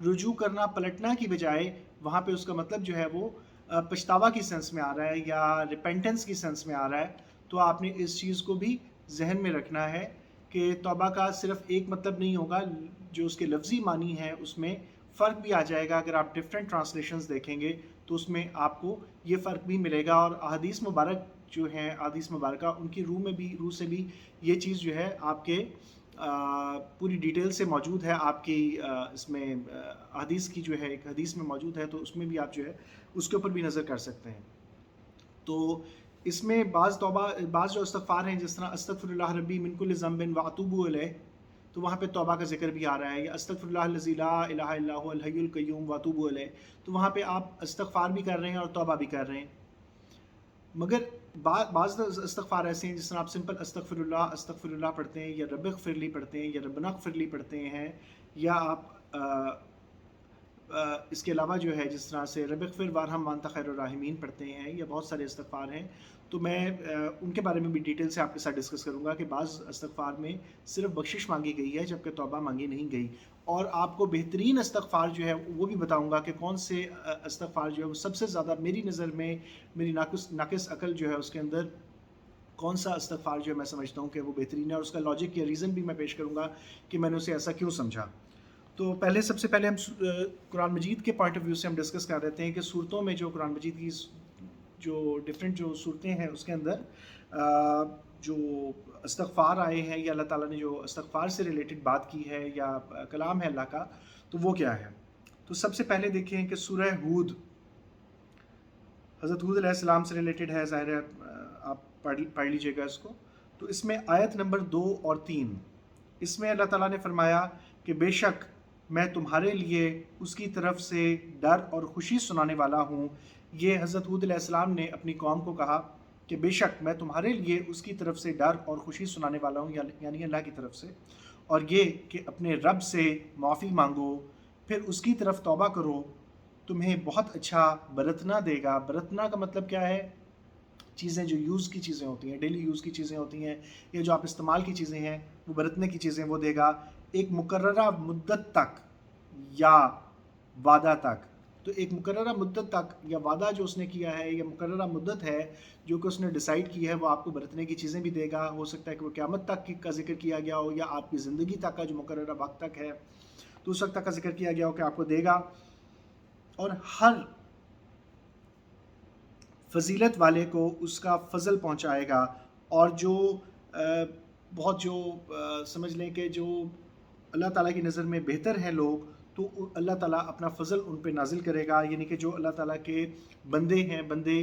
رجوع کرنا پلٹنا کی بجائے وہاں پہ اس کا مطلب جو ہے وہ پچھتاوا کی سینس میں آ رہا ہے یا ریپینٹنس کی سینس میں آ رہا ہے، تو آپ نے اس چیز کو بھی ذہن میں رکھنا ہے کہ توبہ کا صرف ایک مطلب نہیں ہوگا، جو اس کے لفظی معنی ہے اس میں فرق بھی آ جائے گا۔ اگر آپ ڈفرینٹ ٹرانسلیشنز دیکھیں گے تو اس میں آپ کو یہ فرق بھی ملے گا، اور احادیث مبارک جو ہیں، احادیث مبارکہ ان کی روح سے بھی یہ چیز جو ہے آپ کے پوری ڈیٹیل سے موجود ہے، آپ کی اس میں حدیث کی جو ہے ایک حدیث میں موجود ہے، تو اس میں بھی آپ جو ہے اس کے اوپر بھی نظر کر سکتے ہیں۔ تو اس میں بعض جو استغفار ہیں، جس طرح استغفر اللہ ربی من کل ذنب واتوب الیہ، تو وہاں پہ توبہ کا ذکر بھی آ رہا ہے، یا استغفر اللہ الذی لا الہ الا هو الحی القیوم واتوب الیہ، تو وہاں پہ آپ استغفار بھی کر رہے ہیں اور توبہ بھی کر رہے ہیں۔ مگر بعض استغفار ایسے ہیں جس طرح آپ سمپل استغفر اللہ پڑھتے ہیں، یا رب اغفر لی پڑھتے ہیں، یا ربنا اغفر لی پڑھتے ہیں، یا آپ اس کے علاوہ جو ہے جس طرح سے رب اغفر وارحم وانت خیر الراحمین پڑھتے ہیں، یا بہت سارے استغفار ہیں، تو میں ان کے بارے میں بھی ڈیٹیل سے آپ کے ساتھ ڈسکس کروں گا کہ بعض استغفار میں صرف بخشش مانگی گئی ہے جبکہ توبہ مانگی نہیں گئی، اور آپ کو بہترین استغفار جو ہے وہ بھی بتاؤں گا کہ کون سے استغفار جو ہے وہ سب سے زیادہ میری نظر میں، میری ناقص عقل جو ہے اس کے اندر کون سا استغفار جو ہے میں سمجھتا ہوں کہ وہ بہترین ہے، اور اس کا لاجک یا ریزن بھی میں پیش کروں گا کہ میں نے اسے ایسا کیوں سمجھا۔ تو سب سے پہلے ہم قرآن مجید کے پوائنٹ آف ویو سے ہم ڈسکس کر رہے ہیں کہ صورتوں میں جو قرآن مجید کی جو ڈفرینٹ جو صورتیں ہیں اس کے اندر جو استغفار آئے ہیں، یا اللہ تعالیٰ نے جو استغفار سے ریلیٹڈ بات کی ہے یا کلام ہے اللہ کا، تو وہ کیا ہے۔ تو سب سے پہلے دیکھیں کہ سورہ ہود حضرت ہود علیہ السلام سے ریلیٹڈ ہے، ظاہر ہے آپ پڑھ لیجئے گا اس کو۔ تو اس میں آیت نمبر 2 اور 3، اس میں اللہ تعالیٰ نے فرمایا کہ بے شک میں تمہارے لیے اس کی طرف سے ڈر اور خوشی سنانے والا ہوں۔ یہ حضرت ہود علیہ السلام نے اپنی قوم کو کہا کہ بے شک میں تمہارے لیے اس کی طرف سے ڈر اور خوشی سنانے والا ہوں، یعنی اللہ کی طرف سے، اور یہ کہ اپنے رب سے معافی مانگو، پھر اس کی طرف توبہ کرو، تمہیں بہت اچھا برتنا دے گا۔ برتنا کا مطلب کیا ہے؟ چیزیں جو یوز کی چیزیں ہوتی ہیں، ڈیلی یوز کی چیزیں ہوتی ہیں، یا جو آپ استعمال کی چیزیں ہیں، وہ برتنے کی چیزیں وہ دے گا ایک مقررہ مدت تک یا وعدہ تک۔ تو ایک مقررہ مدت تک یا وعدہ جو اس نے کیا ہے، یا مقررہ مدت ہے جو کہ اس نے ڈیسائیڈ کی ہے، وہ آپ کو برتنے کی چیزیں بھی دے گا۔ ہو سکتا ہے کہ وہ قیامت تک کا ذکر کیا گیا ہو، یا آپ کی زندگی تک کا جو مقررہ وقت تک ہے تو اس وقت تک کا ذکر کیا گیا ہو کہ آپ کو دے گا، اور ہر فضیلت والے کو اس کا فضل پہنچائے گا، اور جو بہت جو سمجھ لیں کہ جو اللہ تعالیٰ کی نظر میں بہتر ہیں لوگ، تو اللہ تعالیٰ اپنا فضل ان پہ نازل کرے گا۔ یعنی کہ جو اللہ تعالیٰ کے بندے ہیں، بندے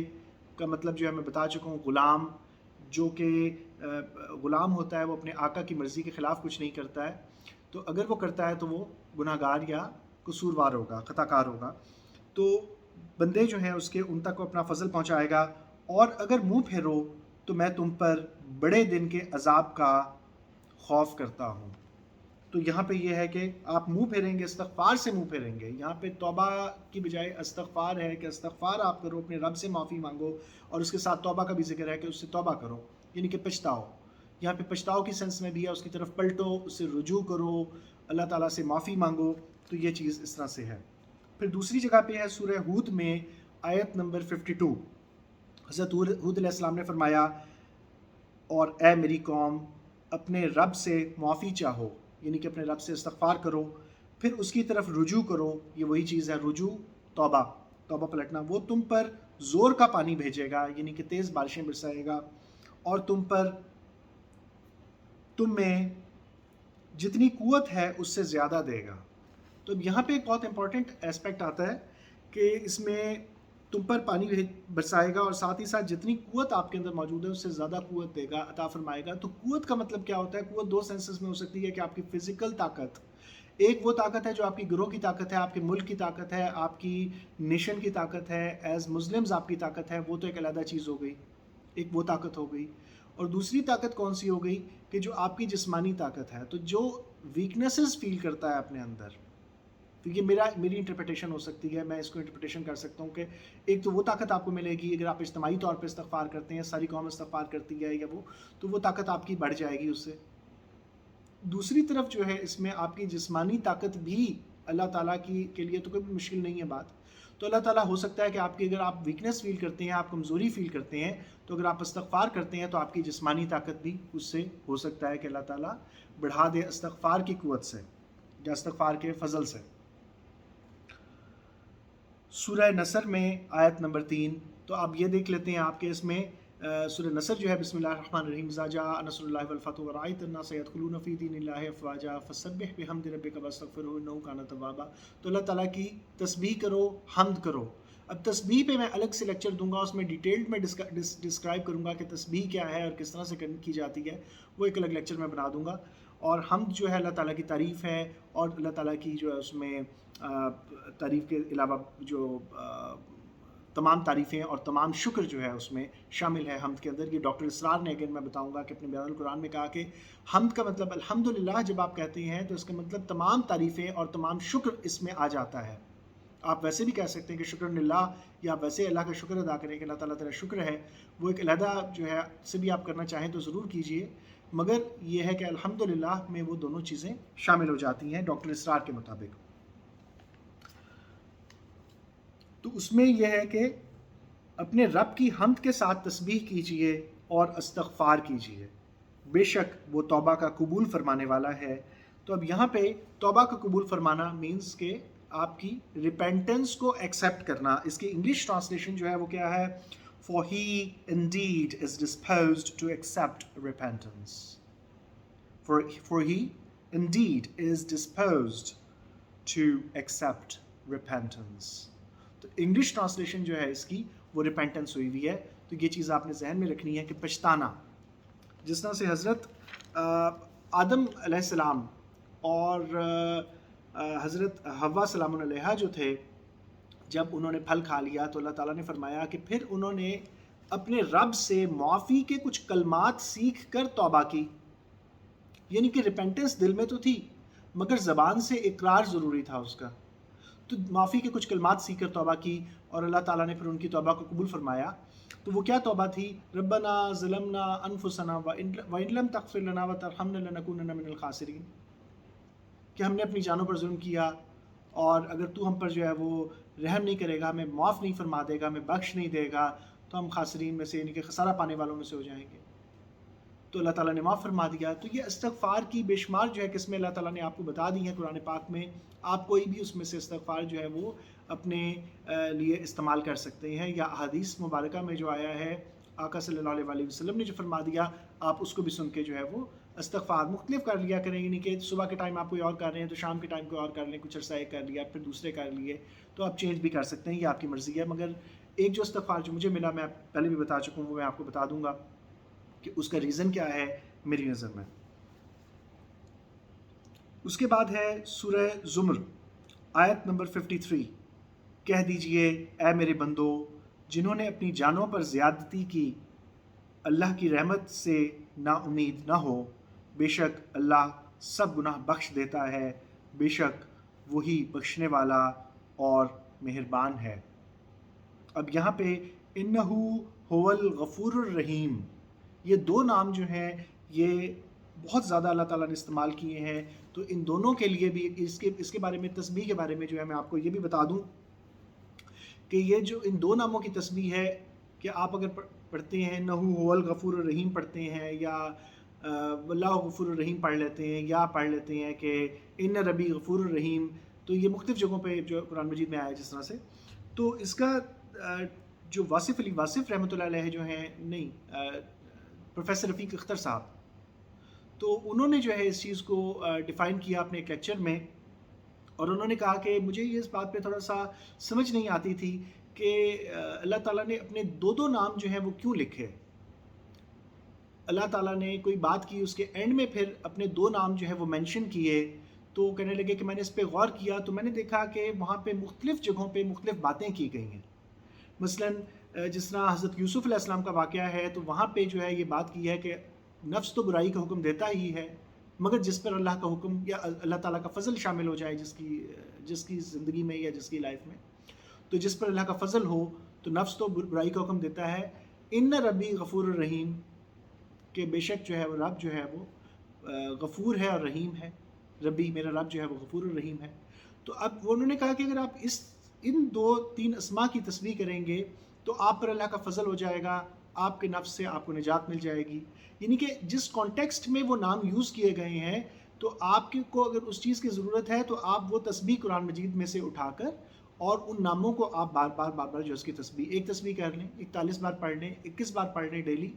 کا مطلب جو ہے میں بتا چکا ہوں، غلام، جو کہ غلام ہوتا ہے وہ اپنے آقا کی مرضی کے خلاف کچھ نہیں کرتا ہے، تو اگر وہ کرتا ہے تو وہ گناہ گار یا قصوروار ہوگا، خطا کار ہوگا۔ تو بندے جو ہیں اس کے ان تک وہ اپنا فضل پہنچائے گا، اور اگر منہ پھیرو تو میں تم پر بڑے دن کے عذاب کا خوف کرتا ہوں۔ تو یہاں پہ یہ ہے کہ آپ منہ پھیریں گے، استغفار سے منہ پھیریں گے۔ یہاں پہ توبہ کی بجائے استغفار ہے کہ استغفار آپ کرو، اپنے رب سے معافی مانگو، اور اس کے ساتھ توبہ کا بھی ذکر ہے کہ اس سے توبہ کرو، یعنی کہ پچھتاؤ۔ یہاں پہ پچھتاؤ کی سینس میں بھی ہے، اس کی طرف پلٹو، اس سے رجوع کرو، اللہ تعالیٰ سے معافی مانگو، تو یہ چیز اس طرح سے ہے۔ پھر دوسری جگہ پہ ہے سورہ ہود میں آیت نمبر 52، حضرت ہود علیہ السلام نے فرمایا، اور اے میری قوم اپنے رب سے معافی چاہو، یعنی کہ اپنے رب سے استغفار کرو، پھر اس کی طرف رجوع کرو۔ یہ وہی چیز ہے رجوع، توبہ پلٹنا۔ وہ تم پر زور کا پانی بھیجے گا، یعنی کہ تیز بارشیں برسائے گا، اور تم میں جتنی قوت ہے اس سے زیادہ دے گا۔ تو یہاں پہ ایک بہت امپورٹنٹ ایسپیکٹ آتا ہے کہ اس میں تم پر پانی برسائے گا، اور ساتھ ہی ساتھ جتنی قوت آپ کے اندر موجود ہے اس سے زیادہ قوت دے گا، عطا فرمائے گا۔ تو قوت کا مطلب کیا ہوتا ہے؟ قوت دو سینسز میں ہو سکتی ہے کہ آپ کی فزیکل طاقت، ایک وہ طاقت ہے جو آپ کی گروہ کی طاقت ہے، آپ کے ملک کی طاقت ہے، آپ کی نیشن کی طاقت ہے، ایز مسلمز آپ کی طاقت ہے، وہ تو ایک علیحدہ چیز ہو گئی، ایک وہ طاقت ہو گئی۔ اور دوسری طاقت کون سی ہو گئی؟ کہ جو آپ کی جسمانی طاقت ہے۔ تو جو ویکنیسز فیل کرتا ہے اپنے اندر، تو یہ میری انٹرپریٹیشن ہو سکتی ہے، میں اس کو انٹرپریٹیشن کر سکتا ہوں کہ ایک تو وہ طاقت آپ کو ملے گی اگر آپ اجتماعی طور پہ استغفار کرتے ہیں، ساری قوم استغفار کرتی ہے، یا تو وہ طاقت آپ کی بڑھ جائے گی اس سے۔ دوسری طرف جو ہے اس میں آپ کی جسمانی طاقت بھی اللہ تعالیٰ کے لیے تو کوئی بھی مشکل نہیں ہے بات. تو اللہ تعالیٰ ہو سکتا ہے کہ آپ کی اگر آپ ویکنس فیل کرتے ہیں, آپ کمزوری فیل کرتے ہیں, تو اگر آپ استغفار کرتے ہیں تو آپ کی جسمانی طاقت بھی اس سے ہو سکتا ہے کہ اللہ تعالیٰ بڑھا دے استغفار کی قوت سے یا استغفار کے فضل سے. سورہ نصر میں آیت نمبر 3, تو آپ یہ دیکھ لیتے ہیں آپ کے اس میں سورہ نصر جو ہے بسم اللہ الرحمن الرحیم اذا جاء نصر اللہ والفتح ورأيت الناس يدخلون في دين الله افواجا فسبح بحمد ربك واستغفره انه كان توابا. تو اللہ تعالیٰ کی تسبیح کرو, حمد کرو. اب تسبیح پہ میں الگ سے لیکچر دوں گا, اس میں ڈیٹیلڈ میں ڈسکرائب کروں گا کہ تسبیح کیا ہے اور کس طرح سے کی جاتی ہے, وہ ایک الگ لیکچر میں بنا دوں گا. اور حمد جو ہے اللہ تعالیٰ کی تعریف ہے, اور اللہ تعالیٰ کی جو ہے اس میں تعریف کے علاوہ جو تمام تعریفیں اور تمام شکر جو ہے اس میں شامل ہے حمد کے اندر. یہ ڈاکٹر اسرار نے اگین میں بتاؤں گا کہ اپنے بیان القرآن میں کہا کہ حمد کا مطلب الحمدللہ جب آپ کہتے ہیں تو اس کا مطلب تمام تعریفیں اور تمام شکر اس میں آ جاتا ہے. آپ ویسے بھی کہہ سکتے ہیں کہ شکر للہ, یا آپ ویسے اللہ کا شکر ادا کریں کہ اللہ تعالیٰ تیرا شکر ہے, وہ ایک علیحدہ جو ہے سے بھی آپ کرنا چاہیں تو ضرور کیجئے, مگر یہ ہے کہ الحمدللہ میں وہ دونوں چیزیں شامل ہو جاتی ہیں ڈاکٹر اسرار کے مطابق. تو اس میں یہ ہے کہ اپنے رب کی حمد کے ساتھ تسبیح کیجئے اور استغفار کیجئے, بے شک وہ توبہ کا قبول فرمانے والا ہے. تو اب یہاں پہ توبہ کا قبول فرمانا مینس کہ آپ کی ریپینٹنس کو ایکسیپٹ کرنا. اس کی انگلش ٹرانسلیشن جو ہے وہ کیا ہے, for he indeed is disposed to accept repentance. For he indeed is disposed to accept repentance. تو انگلش ٹرانسلیشن جو ہے اس کی وہ ریپینٹنس ہوئی ہوئی ہے. تو یہ چیز آپ نے ذہن میں رکھنی ہے کہ پچھتانا, جس طرح سے حضرت آدم علیہ السلام اور حضرت حوا سلام علیہا جو تھے, جب انہوں نے پھل کھا لیا تو اللہ تعالیٰ نے فرمایا کہ پھر انہوں نے اپنے رب سے معافی کے کچھ کلمات سیکھ کر توبہ کی. یعنی کہ ریپینٹنس دل میں تو تھی مگر زبان سے اقرار ضروری تھا اس کا. تو معافی کے کچھ کلمات سیکھ کر توبہ کی اور اللہ تعالیٰ نے پھر ان کی توبہ کو قبول فرمایا. تو وہ کیا توبہ تھی, ربنا ظلمنا انفسنا وان لم تغفر لنا وترحمنا لنکونن من الخاسرین, کہ ہم نے اپنی جانوں پر ظلم کیا اور اگر تو ہم پر جو ہے وہ رحم نہیں کرے گا, ہمیں معاف نہیں فرما دے گا, ہمیں بخش نہیں دے گا, تو ہم خاسرین میں سے یعنی کہ خسارہ پانے والوں میں سے ہو جائیں گے. تو اللہ تعالیٰ نے معاف فرما دیا. تو یہ استغفار کی بے شمار جو ہے قسمیں اللہ تعالیٰ نے آپ کو بتا دی ہیں قرآن پاک میں. آپ کوئی بھی اس میں سے استغفار جو ہے وہ اپنے لیے استعمال کر سکتے ہیں, یا احادیث مبارکہ میں جو آیا ہے آقا صلی اللہ علیہ وسلم نے جو فرما دیا, آپ اس کو بھی سن کے جو ہے وہ استغفار مختلف کر لیا کریں. یعنی کہ صبح کے ٹائم آپ کوئی اور کر رہے ہیں تو شام کے ٹائم کوئی اور کر لیں, کچھ عرصہ ایک کر لیا پھر دوسرے کر لیے, تو آپ چینج بھی کر سکتے ہیں, یہ آپ کی مرضی ہے. مگر ایک جو استغفار جو مجھے ملا, میں پہلے بھی بتا چکا ہوں, وہ میں آپ کو بتا دوں گا کہ اس کا ریزن کیا ہے میری نظر میں. اس کے بعد ہے سورہ زمر آیت نمبر 53, کہہ دیجئے اے میرے بندو جنہوں نے اپنی جانوں پر زیادتی کی, اللہ کی رحمت سے نا امید نہ ہو, بے شک اللہ سب گناہ بخش دیتا ہے, بے شک وہی بخشنے والا اور مہربان ہے. اب یہاں پہ انہو هو الغفور الرحیم, یہ دو نام جو ہیں یہ بہت زیادہ اللہ تعالیٰ نے استعمال کیے ہیں. تو ان دونوں کے لیے بھی اس کے بارے میں, تسبیح کے بارے میں جو ہے میں آپ کو یہ بھی بتا دوں کہ یہ جو ان دو ناموں کی تسبیح ہے, کہ آپ اگر پڑھتے ہیں انہو هو الغفور الرحیم پڑھتے ہیں, یا واللہ غفور الرحیم پڑھ لیتے ہیں, یا پڑھ لیتے ہیں کہ ان ربی غفور الرحیم, تو یہ مختلف جگہوں پہ جو قرآن مجید میں آیا جس طرح سے. تو اس کا جو واصف علی واصف رحمۃ اللہ علیہ جو ہیں, نہیں پروفیسر رفیق اختر صاحب, تو انہوں نے جو ہے اس چیز کو ڈیفائن کیا اپنے ایک لیکچر میں, اور انہوں نے کہا کہ مجھے یہ اس بات پہ تھوڑا سا سمجھ نہیں آتی تھی کہ اللہ تعالیٰ نے اپنے دو نام جو ہیں وہ کیوں لکھے. اللہ تعالیٰ نے کوئی بات کی, اس کے اینڈ میں پھر اپنے دو نام جو ہے وہ مینشن کیے. تو کہنے لگے کہ میں نے اس پہ غور کیا تو میں نے دیکھا کہ وہاں پہ مختلف جگہوں پہ مختلف باتیں کی گئی ہیں. مثلا جس طرح حضرت یوسف علیہ السلام کا واقعہ ہے, تو وہاں پہ جو ہے یہ بات کی ہے کہ نفس تو برائی کا حکم دیتا ہی ہے, مگر جس پر اللہ کا حکم یا اللہ تعالیٰ کا فضل شامل ہو جائے جس کی زندگی میں یا جس کی لائف میں, تو جس پر اللہ کا فضل ہو تو نفس تو برائی کا حکم دیتا ہے. ان ربی غفور الرحیم, کہ بے شک جو ہے وہ رب جو ہے وہ غفور ہے اور رحیم ہے. ربی میرا رب جو ہے وہ غفور الرحیم ہے. تو اب انہوں نے کہا کہ اگر آپ ان 2-3 اسما کی تسبیح کریں گے تو آپ پر اللہ کا فضل ہو جائے گا، آپ کے نفس سے آپ کو نجات مل جائے گی. یعنی کہ جس کانٹیکسٹ میں وہ نام یوز کیے گئے ہیں تو آپ کو اگر اس چیز کی ضرورت ہے تو آپ وہ تسبیح قرآن مجید میں سے اٹھا کر اور ان ناموں کو آپ بار بار جو اس کی تسبیح، ایک تسبیح کر لیں، 41 بار پڑھ لیں، 21 بار پڑھ لیں ڈیلی.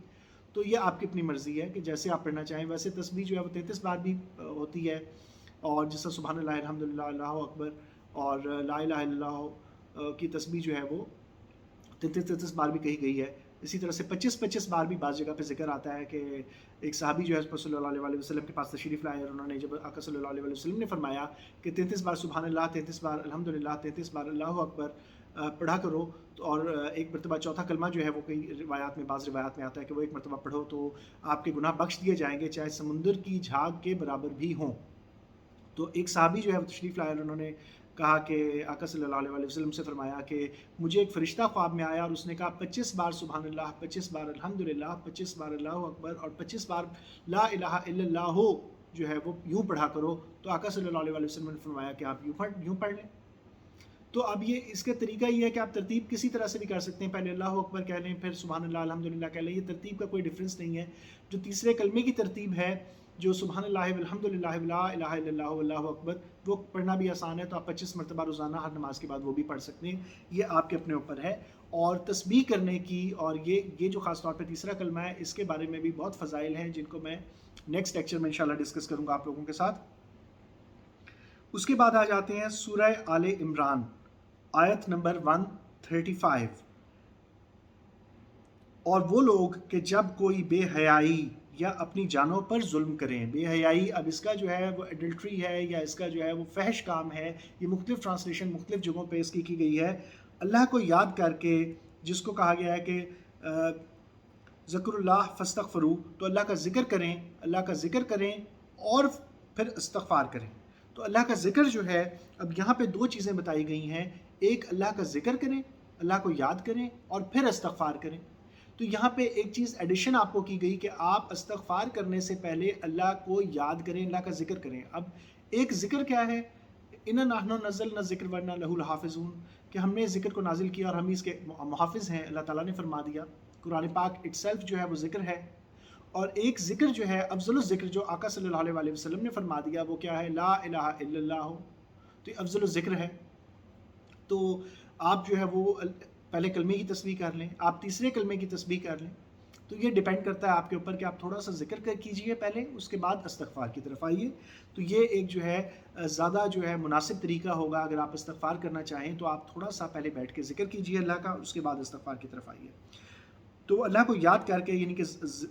تو یہ آپ کی اپنی مرضی ہے کہ جیسے آپ پڑھنا چاہیں. ویسے تسبیح جو ہے وہ 33 بار بھی ہوتی ہے، اور جس طرح سبحان اللہ الحمدللہ اللہ اکبر اور لا الہ الا اللہ کی تسبیح جو ہے وہ 33 بار بھی کہی گئی ہے. اسی طرح سے 25 بار بھی بعض جگہ پہ ذکر آتا ہے کہ ایک صحابی جو ہے صلی اللہ علیہ وسلم کے پاس تشریف لائے اور انہوں نے جب آقا صلی اللہ علیہ وسلم نے فرمایا کہ 33 بار سبحان اللہ، 33 بار الحمدللہ، 33 بار اللہ اکبر پڑھا کرو. اور ایک مرتبہ چوتھا کلمہ جو ہے وہ کئی روایات میں، بعض روایات میں آتا ہے کہ وہ ایک مرتبہ پڑھو تو آپ کے گناہ بخش دیے جائیں گے چاہے سمندر کی جھاگ کے برابر بھی ہوں. تو ایک صحابی جو ہے وہ تشریف لائے اور انہوں نے کہا کہ آقا صلی اللہ علیہ وسلم سے فرمایا کہ مجھے ایک فرشتہ خواب میں آیا اور اس نے کہا 25 بار سبحان اللہ، 25 بار الحمدللہ، 25 بار اللہ اکبر اور 25 بار لا الہ الا اللہ جو ہے وہ یوں پڑھا کرو. تو آقا صلی اللہ علیہ وسلم نے فرمایا کہ آپ یوں پڑھ لیں. تو اب یہ اس کا طریقہ یہ ہے کہ آپ ترتیب کسی طرح سے بھی کر سکتے ہیں، پہلے اللہ اکبر کہہ لیں پھر سبحان اللہ الحمدللہ کہہ لیں. یہ ترتیب کا کوئی ڈفرینس نہیں ہے. جو تیسرے کلمے کی ترتیب ہے جو سبحان اللہ والحمدللہ لا الہ الا اللہ واللہ اکبر، وہ پڑھنا بھی آسان ہے. تو آپ 25 مرتبہ روزانہ ہر نماز کے بعد وہ بھی پڑھ سکتے ہیں. یہ آپ کے اپنے اوپر ہے. اور تسبیح کرنے کی اور یہ جو خاص طور پہ تیسرا کلمہ ہے اس کے بارے میں بھی بہت فضائل ہیں جن کو میں نیکسٹ لیکچر میں انشاءاللہ ڈسکس کروں گا آپ لوگوں کے ساتھ. اس کے بعد آ جاتے ہیں سورہ آل عمران آیت نمبر 135. اور وہ لوگ کہ جب کوئی بے حیائی یا اپنی جانوں پر ظلم کریں. بے حیائی اب اس کا جو ہے وہ ایڈلٹری ہے یا اس کا جو ہے وہ فحش کام ہے. یہ مختلف ٹرانسلیشن مختلف جگہوں پہ اس کی گئی ہے. اللہ کو یاد کر کے، جس کو کہا گیا ہے کہ ذکر اللہ فاستغفروا، تو اللہ کا ذکر کریں، اللہ کا ذکر کریں اور پھر استغفار کریں. تو اللہ کا ذکر جو ہے، اب یہاں پہ دو چیزیں بتائی گئی ہیں. ایک اللہ کا ذکر کریں، اللہ کو یاد کریں اور پھر استغفار کریں. تو یہاں پہ ایک چیز ایڈیشن آپ کو کی گئی کہ آپ استغفار کرنے سے پہلے اللہ کو یاد کریں، اللہ کا ذکر کریں. اب ایک ذکر کیا ہے؟ اِنَّا نَحْنُ نَزَّلْنَا الذِّکْرَ وَإِنَّا لَهُ لَحَافِظُونَ، کہ ہم نے ذکر کو نازل کیا اور ہم اس کے محافظ ہیں. اللہ تعالیٰ نے فرما دیا. قرآن پاک اٹ سیلف جو ہے وہ ذکر ہے. اور ایک ذکر جو ہے افضل الذکر جو آقا صلی اللہ علیہ وسلم نے فرما دیا وہ کیا ہے؟ لا الہ الا اللہ. تو یہ افضل الذکر ہے. تو آپ جو ہے وہ پہلے کلمے کی تسبیح کر لیں، آپ تیسرے کلمے کی تسبیح کر لیں. تو یہ ڈیپینڈ کرتا ہے آپ کے اوپر کہ آپ تھوڑا سا ذکر کیجئے پہلے، اس کے بعد استغفار کی طرف آئیے. تو یہ ایک جو ہے زیادہ جو ہے مناسب طریقہ ہوگا. اگر آپ استغفار کرنا چاہیں تو آپ تھوڑا سا پہلے بیٹھ کے ذکر کیجئے اللہ کا، اس کے بعد استغفار کی طرف آئیے. تو اللہ کو یاد کر کے یعنی کہ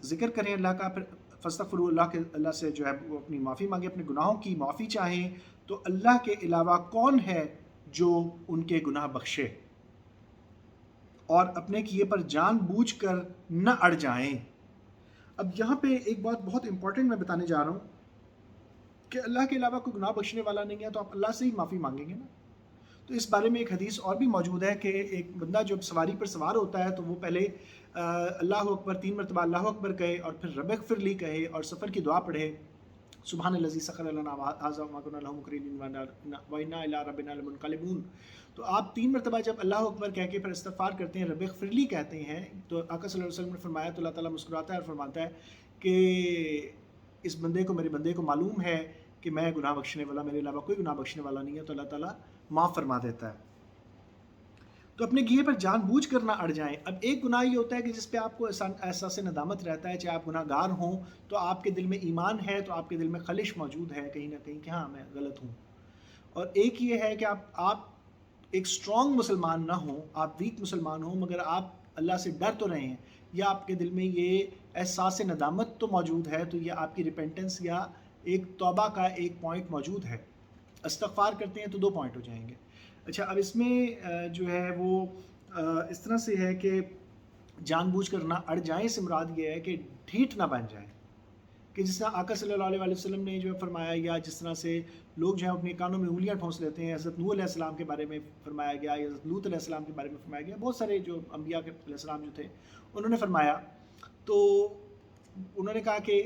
ذکر کریں اللہ کا، پھر فاستغفروا، اللہ سے جو ہے وہ اپنی معافی مانگے، اپنے گناہوں کی معافی چاہیں. تو اللہ کے علاوہ کون ہے جو ان کے گناہ بخشے، اور اپنے کیے پر جان بوجھ کر نہ اڑ جائیں. اب یہاں پہ ایک بات بہت امپورٹنٹ میں بتانے جا رہا ہوں کہ اللہ کے علاوہ کوئی گناہ بخشنے والا نہیں ہے، تو آپ اللہ سے ہی معافی مانگیں گے نا. تو اس بارے میں ایک حدیث اور بھی موجود ہے کہ ایک بندہ جب سواری پر سوار ہوتا ہے تو وہ پہلے اللہ اکبر 3 مرتبہ اللہ اکبر کہے اور پھر رب اغفر لی کہے اور سفر کی دعا پڑھے، سبحان الذی سخر لنا ھذا وما كنا له مقرنین وإنا إلی ربنا لمنقلبون. تو آپ 3 مرتبہ جب اللہ اکبر کہہ کے پھر استغفار کرتے ہیں، رب اغفر لی کہتے ہیں، تو آقا صلی اللہ علیہ وسلم نے فرمایا تو اللہ تعالیٰ مسکراتا ہے اور فرماتا ہے کہ اس بندے کو، میرے بندے کو معلوم ہے کہ میں گناہ بخشنے والا، میرے علاوہ کوئی گناہ بخشنے والا نہیں ہے. تو اللہ تعالیٰ معاف فرما دیتا ہے. تو اپنے کیے پر جان بوجھ کر نہ اڑ جائیں. اب ایک گناہ یہ ہوتا ہے کہ جس پہ آپ کو احساس ندامت رہتا ہے، چاہے آپ گناہ گار ہوں تو آپ کے دل میں ایمان ہے، تو آپ کے دل میں خلش موجود ہے کہیں نہ کہیں کہ ہاں میں غلط ہوں. اور ایک یہ ہے کہ آپ ایک اسٹرانگ مسلمان نہ ہوں، آپ ویک مسلمان ہوں، مگر آپ اللہ سے ڈر تو رہے ہیں، یا آپ کے دل میں یہ احساس ندامت تو موجود ہے، تو یہ آپ کی ریپینٹنس یا ایک توبہ کا ایک پوائنٹ موجود ہے. استغفار کرتے ہیں تو 2 پوائنٹ ہو جائیں گے. اچھا، اب اس میں جو ہے وہ اس طرح سے ہے کہ جان بوجھ کر نہ اڑ جائیں سے مراد یہ ہے کہ ڈھیٹ نہ بن جائیں، کہ جس طرح آقا صلی اللہ علیہ وسلم نے جو ہے فرمایا، یا جس طرح سے لوگ جو ہیں اپنے کانوں میں انگلیاں ٹھونس لیتے ہیں. حضرت نوح علیہ السلام کے بارے میں فرمایا گیا، یا حضرت لوط علیہ السلام کے بارے میں فرمایا گیا. بہت سارے جو انبیاء علیہ السلام جو تھے انہوں نے فرمایا. تو انہوں نے کہا کہ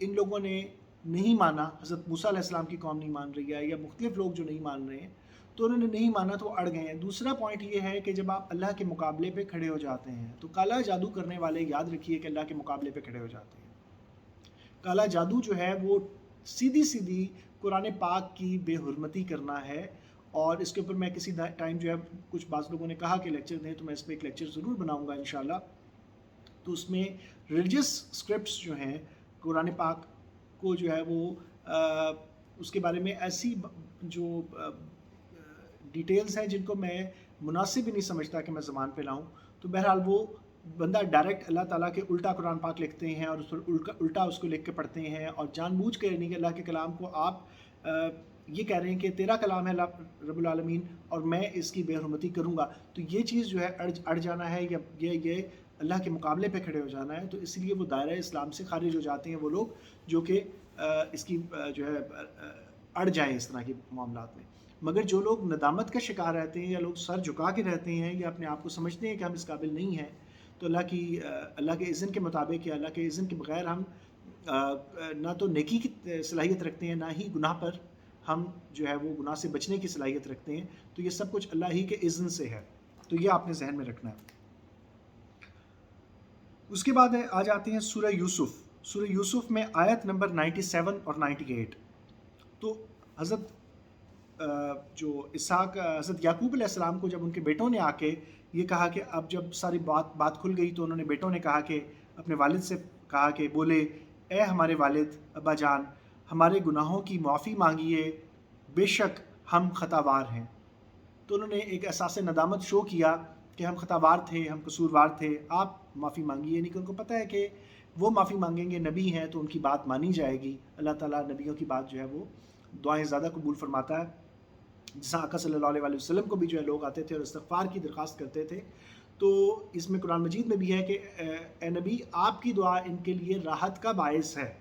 ان لوگوں نے نہیں مانا، حضرت موسیٰ علیہ السلام کی قوم نہیں مان رہی ہے یا مختلف لوگ جو نہیں مان رہے ہیں، تو انہوں نے نہیں مانا تو وہ اڑ گئے ہیں۔ دوسرا پوائنٹ یہ ہے کہ جب آپ اللہ کے مقابلے پہ کھڑے ہو جاتے ہیں تو کالا جادو کرنے والے یاد رکھیے کہ اللہ کے مقابلے پہ کھڑے ہو جاتے ہیں۔ کالا جادو جو ہے وہ سیدھی سیدھی قرآن پاک کی بے حرمتی کرنا ہے، اور اس کے اوپر میں کسی ٹائم جو ہے کچھ بعض لوگوں نے کہا کہ لیکچر دیں، تو میں اس پہ ایک لیکچر ضرور بناؤں گا انشاءاللہ۔ تو اس میں ریلیجس اسکرپٹس جو ہیں قرآن پاک کو جو ہے وہ اس کے بارے میں ایسی جو ڈیٹیلز ہیں جن کو میں مناسب ہی نہیں سمجھتا کہ میں زبان پہ لاؤں، تو بہرحال وہ بندہ ڈائریکٹ اللہ تعالیٰ کے الٹا قرآن پاک لکھتے ہیں اور اس پر الٹا اس کو لکھ کے پڑھتے ہیں، اور جان بوجھ کے نہیں کہ اللہ کے کلام کو آپ یہ کہہ رہے ہیں کہ تیرا کلام ہے رب العالمین اور میں اس کی بے حرمتی کروں گا، تو یہ چیز جو ہے اڑ جانا ہے، یا یہ اللہ کے مقابلے پہ کھڑے ہو جانا ہے۔ تو اس لیے وہ دائرہ اسلام سے خارج ہو جاتے ہیں وہ لوگ جو کہ اس کی جو ہے اڑ جائیں اس طرح کے معاملات میں۔ مگر جو لوگ ندامت کا شکار رہتے ہیں، یا لوگ سر جھکا کے رہتے ہیں، یا اپنے آپ کو سمجھتے ہیں کہ ہم اس قابل نہیں ہیں، تو اللہ کے اذن کے مطابق یا اللہ کے اذن کے بغیر ہم نہ تو نیکی کی صلاحیت رکھتے ہیں، نہ ہی گناہ پر ہم جو ہے وہ گناہ سے بچنے کی صلاحیت رکھتے ہیں۔ تو یہ سب کچھ اللہ ہی کے اذن سے ہے، تو یہ آپ نے ذہن میں رکھنا ہے۔ اس کے بعد آ جاتے ہیں سورہ یوسف۔ سورہ یوسف میں آیت نمبر 97 اور 98۔ تو حضرت حضرت یعقوب علیہ السلام کو جب ان کے بیٹوں نے آ کے یہ کہا کہ اب جب ساری بات کھل گئی، تو انہوں نے بیٹوں نے کہا کہ اپنے والد سے کہا کہ بولے اے ہمارے والد ابا جان، ہمارے گناہوں کی معافی مانگیے، بے شک ہم خطاوار ہیں۔ تو انہوں نے ایک احساس ندامت شو کیا کہ ہم خطاوار تھے، ہم قصوروار تھے، آپ معافی مانگیے۔ یعنی کہ ان کو پتہ ہے کہ وہ معافی مانگیں گے، نبی ہیں تو ان کی بات مانی جائے گی، اللہ تعالیٰ نبیوں کی بات جو ہے وہ دعائیں زیادہ قبول فرماتا ہے۔ جیسا آقا صلی اللہ علیہ وسلم کو بھی جو ہے لوگ آتے تھے اور استغفار کی درخواست کرتے تھے، تو اس میں قرآن مجید میں بھی ہے کہ اے نبی آپ کی دعا ان کے لیے راحت کا باعث ہے۔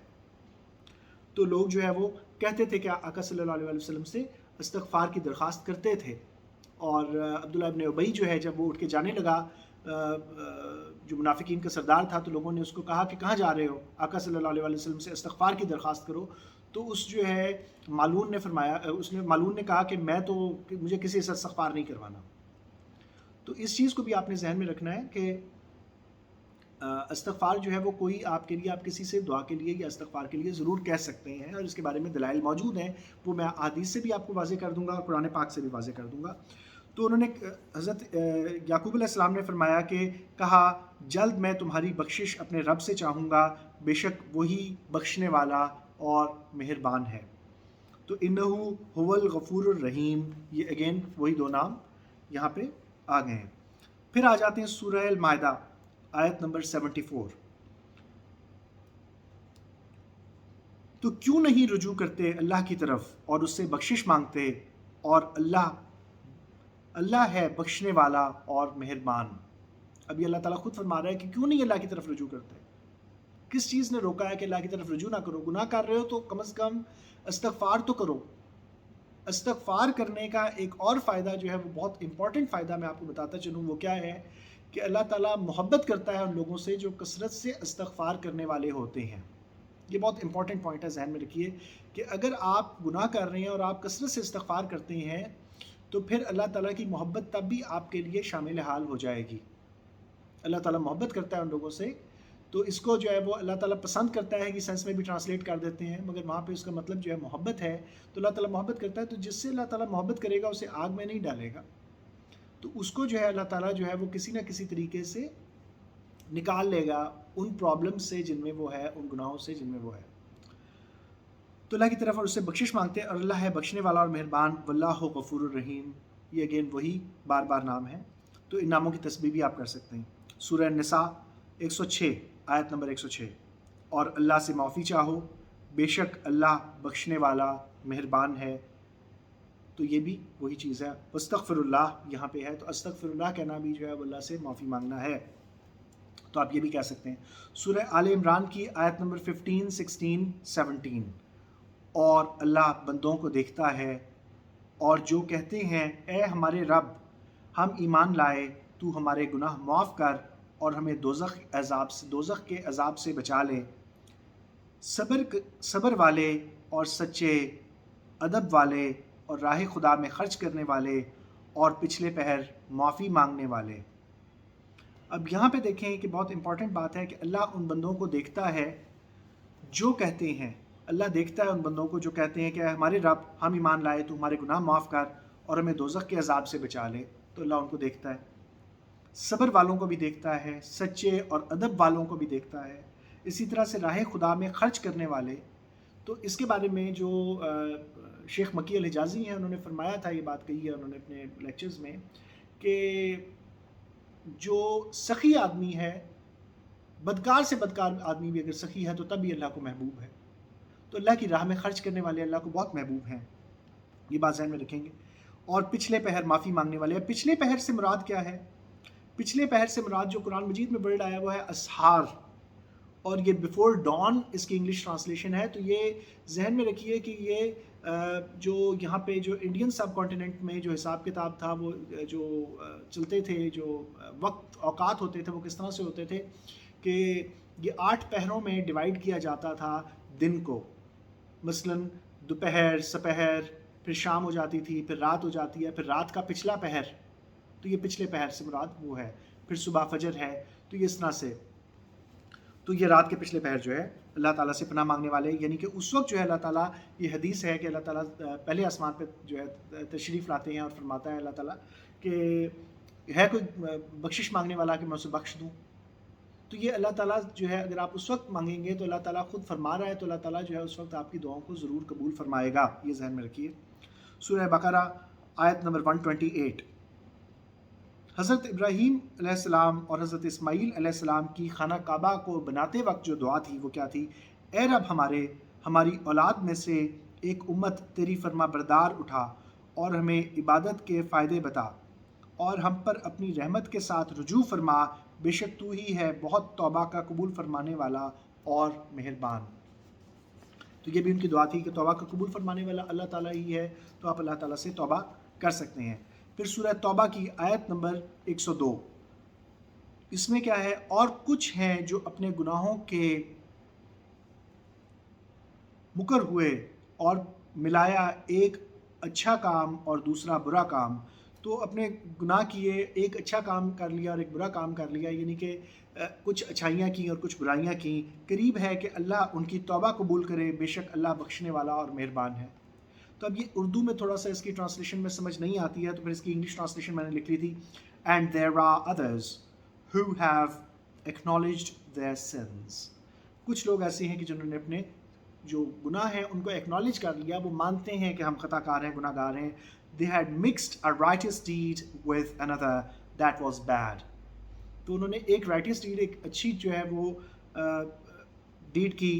تو لوگ جو ہے وہ کہتے تھے کہ آقا صلی اللہ علیہ وسلم سے استغفار کی درخواست کرتے تھے۔ اور عبداللہ ابن ابی جو ہے جب وہ اٹھ کے جانے لگا، جو منافقین کا سردار تھا، تو لوگوں نے اس کو کہا کہ کہاں جا رہے ہو؟ آقا صلی اللہ علیہ وسلم سے استغفار کی درخواست کرو۔ تو اس جو ہے مالون نے کہا کہ مجھے کسی سے استغفار نہیں کروانا۔ تو اس چیز کو بھی آپ نے ذہن میں رکھنا ہے کہ استغفار جو ہے وہ کوئی آپ کے لیے، آپ کسی سے دعا کے لیے یا استغفار کے لیے ضرور کہہ سکتے ہیں، اور اس کے بارے میں دلائل موجود ہیں، وہ میں حدیث سے بھی آپ کو واضح کر دوں گا اور قرآن پاک سے بھی واضح کر دوں گا۔ تو انہوں نے حضرت یعقوب علیہ السلام نے فرمایا کہ کہا جلد میں تمہاری بخشش اپنے رب سے چاہوں گا، بے شک وہی بخشنے والا اور مہربان ہے۔ تو انہو هو الغفور الرحیم، یہ اگین وہی دو نام یہاں پہ آ گئے ہیں۔ پھر آ جاتے ہیں سورہ المائدہ آیت نمبر 74۔ تو کیوں نہیں رجوع کرتے اللہ کی طرف اور اس سے بخشش مانگتے، اور اللہ ہے بخشنے والا اور مہربان۔ ابھی اللہ تعالیٰ خود فرما رہا ہے کہ کیوں نہیں اللہ کی طرف رجوع کرتے، کس چیز نے روکا ہے کہ اللہ کی طرف رجوع نہ کرو؟ گناہ کر رہے ہو تو کم از کم استغفار تو کرو۔ استغفار کرنے کا ایک اور فائدہ جو ہے وہ بہت امپورٹنٹ فائدہ میں آپ کو بتاتا چلوں، وہ کیا ہے کہ اللہ تعالیٰ محبت کرتا ہے ان لوگوں سے جو کثرت سے استغفار کرنے والے ہوتے ہیں۔ یہ بہت امپورٹنٹ پوائنٹ ہے، ذہن میں رکھیے کہ اگر آپ گناہ کر رہے ہیں اور آپ کثرت سے استغفار کرتے ہیں تو پھر اللہ تعالیٰ کی محبت تب بھی آپ کے لیے شامل حال ہو جائے گی۔ اللہ تعالیٰ محبت کرتا ہے ان لوگوں سے، تو اس کو جو ہے وہ اللہ تعالیٰ پسند کرتا ہے، کہ سینس میں بھی ٹرانسلیٹ کر دیتے ہیں، مگر وہاں پہ اس کا مطلب جو ہے محبت ہے۔ تو اللہ تعالیٰ محبت کرتا ہے، تو جس سے اللہ تعالیٰ محبت کرے گا اسے آگ میں نہیں ڈالے گا، تو اس کو جو ہے اللہ تعالیٰ جو ہے وہ کسی نہ کسی طریقے سے نکال لے گا ان پرابلم سے جن میں وہ ہے، ان گناہوں سے جن میں وہ ہے۔ تو اللہ کی طرف اور اس سے بخشش مانگتے ہیں، اور اللہ ہے بخشنے والا اور مہربان، واللہ غفور الرحیم، یہ اگین وہی بار بار نام ہے۔ تو ان ناموں کی تسبیح بھی آپ کر سکتے ہیں۔ سورہ النساء 106 آیت نمبر 106، اور اللہ سے معافی چاہو، بے شک اللہ بخشنے والا مہربان ہے۔ تو یہ بھی وہی چیز ہے۔ استغفر اللہ یہاں پہ ہے، تو استغفر اللہ کہنا بھی جو ہے وہ اللہ سے معافی مانگنا ہے، تو آپ یہ بھی کہہ سکتے ہیں۔ سورہ آل عمران کی آیت نمبر 15، 16، 17، اور اللہ بندوں کو دیکھتا ہے، اور جو کہتے ہیں اے ہمارے رب ہم ایمان لائے، تو ہمارے گناہ معاف کر اور ہمیں دوزخ کے عذاب سے بچا لے، صبر والے اور سچے، ادب والے اور راہ خدا میں خرچ کرنے والے، اور پچھلے پہر معافی مانگنے والے۔ اب یہاں پہ دیکھیں کہ بہت امپورٹنٹ بات ہے کہ اللہ ان بندوں کو دیکھتا ہے جو کہتے ہیں، اللہ دیکھتا ہے ان بندوں کو جو کہتے ہیں کہ اے ہمارے رب، ہم ایمان لائے، تو ہمارے گناہ معاف کر اور ہمیں دوزخ کے عذاب سے بچا لے، تو اللہ ان کو دیکھتا ہے۔ صبر والوں کو بھی دیکھتا ہے، سچے اور ادب والوں کو بھی دیکھتا ہے، اسی طرح سے راہ خدا میں خرچ کرنے والے۔ تو اس کے بارے میں جو شیخ مکی الحجازی ہیں، انہوں نے فرمایا تھا، یہ بات کہی ہے انہوں نے اپنے لیکچرز میں، کہ جو سخی آدمی ہے، بدکار سے بدکار آدمی بھی اگر سخی ہے تو تب بھی اللہ کو محبوب ہے۔ تو اللہ کی راہ میں خرچ کرنے والے اللہ کو بہت محبوب ہیں، یہ بات ذہن میں رکھیں گے۔ اور پچھلے پہر معافی مانگنے والے۔ پچھلے پہر سے مراد کیا ہے؟ پچھلے پہر سے مراد جو قرآن مجید میں ورڈ آیا وہ ہے اسحار، اور یہ بیفور ڈان اس کی انگلش ٹرانسلیشن ہے۔ تو یہ ذہن میں رکھیے کہ یہ جو یہاں پہ جو انڈین سب کانٹیننٹ میں جو حساب کتاب تھا، وہ جو چلتے تھے، جو وقت اوقات ہوتے تھے، وہ کس طرح سے ہوتے تھے کہ یہ 8 پہروں میں ڈیوائیڈ کیا جاتا تھا دن کو۔ مثلاً دوپہر، سپہر، پھر شام ہو جاتی تھی، پھر رات ہو جاتی ہے، پھر رات کا پچھلا پہر، تو یہ پچھلے پہر سے مراد وہ ہے، پھر صبح فجر ہے۔ تو یہ اس طرح سے، تو یہ رات کے پچھلے پہر جو ہے اللہ تعالیٰ سے پناہ مانگنے والے، یعنی کہ اس وقت جو ہے اللہ تعالیٰ، یہ حدیث ہے کہ اللہ تعالیٰ پہلے آسمان پہ جو ہے تشریف لاتے ہیں اور فرماتا ہے اللہ تعالیٰ کہ ہے کوئی بخشش مانگنے والا کہ میں اسے بخش دوں۔ تو یہ اللہ تعالیٰ جو ہے اگر آپ اس وقت مانگیں گے تو اللہ تعالیٰ خود فرما رہا ہے، تو اللہ تعالیٰ جو ہے اس وقت آپ کی دعاؤں کو ضرور قبول فرمائے گا، یہ ذہن میں رکھیے۔ سورہ بقرہ آیت نمبر 128۔ حضرت ابراہیم علیہ السلام اور حضرت اسماعیل علیہ السلام کی خانہ کعبہ کو بناتے وقت جو دعا تھی وہ کیا تھی؟ اے رب، ہماری اولاد میں سے ایک امت تیری فرما بردار اٹھا اور ہمیں عبادت کے فائدے بتا، اور ہم پر اپنی رحمت کے ساتھ رجوع فرما، بے شک تو ہی ہے بہت توبہ کا قبول فرمانے والا اور مہربان۔ تو یہ بھی ان کی دعا تھی کہ توبہ کا قبول فرمانے والا اللہ تعالیٰ ہی ہے، تو آپ اللہ تعالیٰ سے توبہ کر سکتے ہیں۔ پھر سورہ توبہ کی آیت نمبر 102، اس میں کیا ہے؟ اور کچھ ہیں جو اپنے گناہوں کے مکر ہوئے اور ملایا ایک اچھا کام اور دوسرا برا کام۔ تو اپنے گناہ کیے، ایک اچھا کام کر لیا اور ایک برا کام کر لیا، یعنی کہ کچھ اچھائیاں کی اور کچھ برائیاں کی۔ قریب ہے کہ اللہ ان کی توبہ قبول کرے، بے شک اللہ بخشنے والا اور مہربان ہے۔ تو اب یہ اردو میں تھوڑا سا اس کی ٹرانسلیشن میں سمجھ نہیں آتی ہے، تو پھر اس کی انگلش ٹرانسلیشن میں نے لکھ لی تھی، and there are others who have acknowledged their sins. کچھ لوگ ایسے ہیں کہ جنہوں نے اپنے جو گناہ ہیں ان کو ایکنالج کر لیا، وہ مانتے ہیں کہ ہم خطا کار ہیں، گناہ گار ہیں۔ they had mixed a righteous deed with another that was bad۔ تو انہوں نے ایک righteous deed، ایک اچھی جو ہے وہ ڈیڈ کی،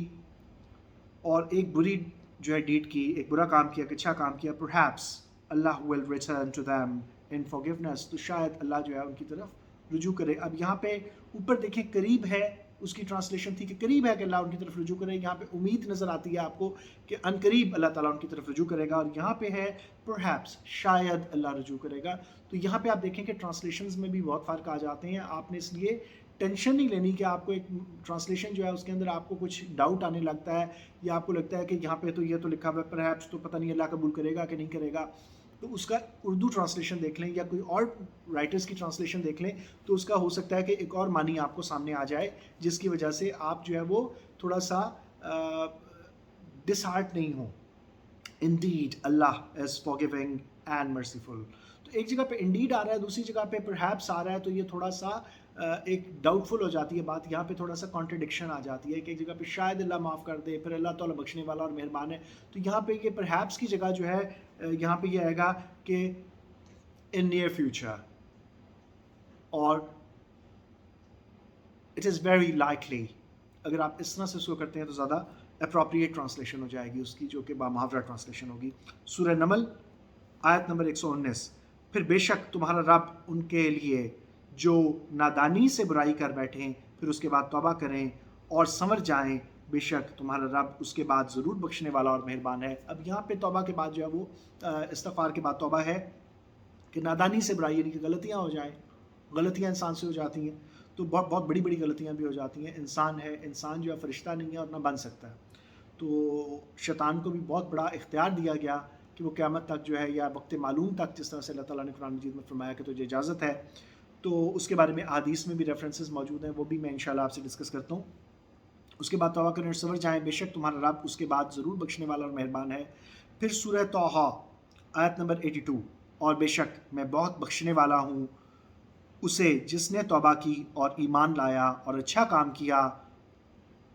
اور ایک بری جو ہے ڈیڈ کی، ایک برا کام کیا، ایک اچھا کام کیا۔ perhaps Allah will return to them in forgiveness۔ تو شاید اللہ جو ہے ان کی طرف رجوع کرے۔ اب یہاں پہ اوپر دیکھیں قریب ہے، اس کی ٹرانسلیشن تھی کہ قریب ہے کہ اللہ ان کی طرف رجوع کرے۔ یہاں پہ امید نظر آتی ہے آپ کو کہ ان قریب اللہ تعالیٰ ان کی طرف رجوع کرے گا، اور یہاں پہ ہے perhaps، شاید اللہ رجوع کرے گا۔ تو یہاں پہ آپ دیکھیں کہ ٹرانسلیشنز میں بھی بہت فرق آ جاتے ہیں۔ آپ نے اس لیے ٹینشن نہیں لینی کہ آپ کو ایک ٹرانسلیشن جو ہے اس کے اندر آپ کو کچھ ڈاؤٹ آنے لگتا ہے، یا آپ کو لگتا ہے کہ یہاں پہ تو یہ تو لکھا ہوا ہے perhaps، تو پتہ نہیں اللہ قبول کرے گا کہ نہیں کرے گا۔ تو اس کا اردو ٹرانسلیشن دیکھ لیں یا کوئی اور رائٹرز کی ٹرانسلیشن دیکھ لیں، تو اس کا ہو سکتا ہے کہ ایک اور معنی آپ کو سامنے آ جائے، جس کی وجہ سے آپ جو ہے وہ تھوڑا سا ڈس ہارٹ نہیں ہوں۔ Indeed Allah is forgiving and merciful۔ تو ایک جگہ پہ انڈیڈ آ رہا ہے، دوسری جگہ پہ perhaps آ رہا ہے، تو یہ تھوڑا سا ایک ڈاؤٹ فل ہو جاتی ہے بات، یہاں پہ تھوڑا سا کانٹرڈکشن آ جاتی ہے کہ ایک جگہ پہ شاید اللہ معاف کر دے، پھر اللہ تعالیٰ بخشنے والا اور مہربان ہے۔ تو یہاں پہ یہ perhaps کی جگہ جو ہے یہاں پہ یہ آئے گا کہ in near future، اور it is very likely۔ اگر آپ اس طرح سے اس کو کرتے ہیں تو زیادہ اپروپریٹ ٹرانسلیشن ہو جائے گی اس کی، جو کہ بامحاورہ ٹرانسلیشن ہوگی۔ سورہ نمل آیت نمبر 119، پھر بے شک تمہارا رب ان کے لیے جو نادانی سے برائی کر بیٹھیں پھر اس کے بعد توبہ کریں اور سنور جائیں، بے شک تمہارا رب اس کے بعد ضرور بخشنے والا اور مہربان ہے۔ اب یہاں پہ توبہ کے بعد جو ہے وہ استغفار کے بعد توبہ ہے کہ نادانی سے برائی، یعنی کہ غلطیاں ہو جائیں، غلطیاں انسان سے ہو جاتی ہیں، تو بہت بہت بڑی بڑی غلطیاں بھی ہو جاتی ہیں۔ انسان ہے، انسان جو ہے فرشتہ نہیں ہے اور نہ بن سکتا ہے۔ تو شیطان کو بھی بہت بڑا اختیار دیا گیا کہ وہ قیامت تک جو ہے یا وقت معلوم تک، جس طرح سے اللہ تعالیٰ نے قرآن مجید میں فرمایا کہ تجھے اجازت ہے، تو اس کے بارے میں احادیث میں بھی ریفرنسز موجود ہیں، وہ بھی میں انشاءاللہ آپ سے ڈسکس کرتا ہوں۔ اس کے بعد توبہ کریں اور سمجھ جائیں، بے شک تمہارا رب اس کے بعد ضرور بخشنے والا اور مہربان ہے۔ پھر سورہ طٰہٰ آیت نمبر 82، اور بے شک میں بہت بخشنے والا ہوں اسے جس نے توبہ کی اور ایمان لایا اور اچھا کام کیا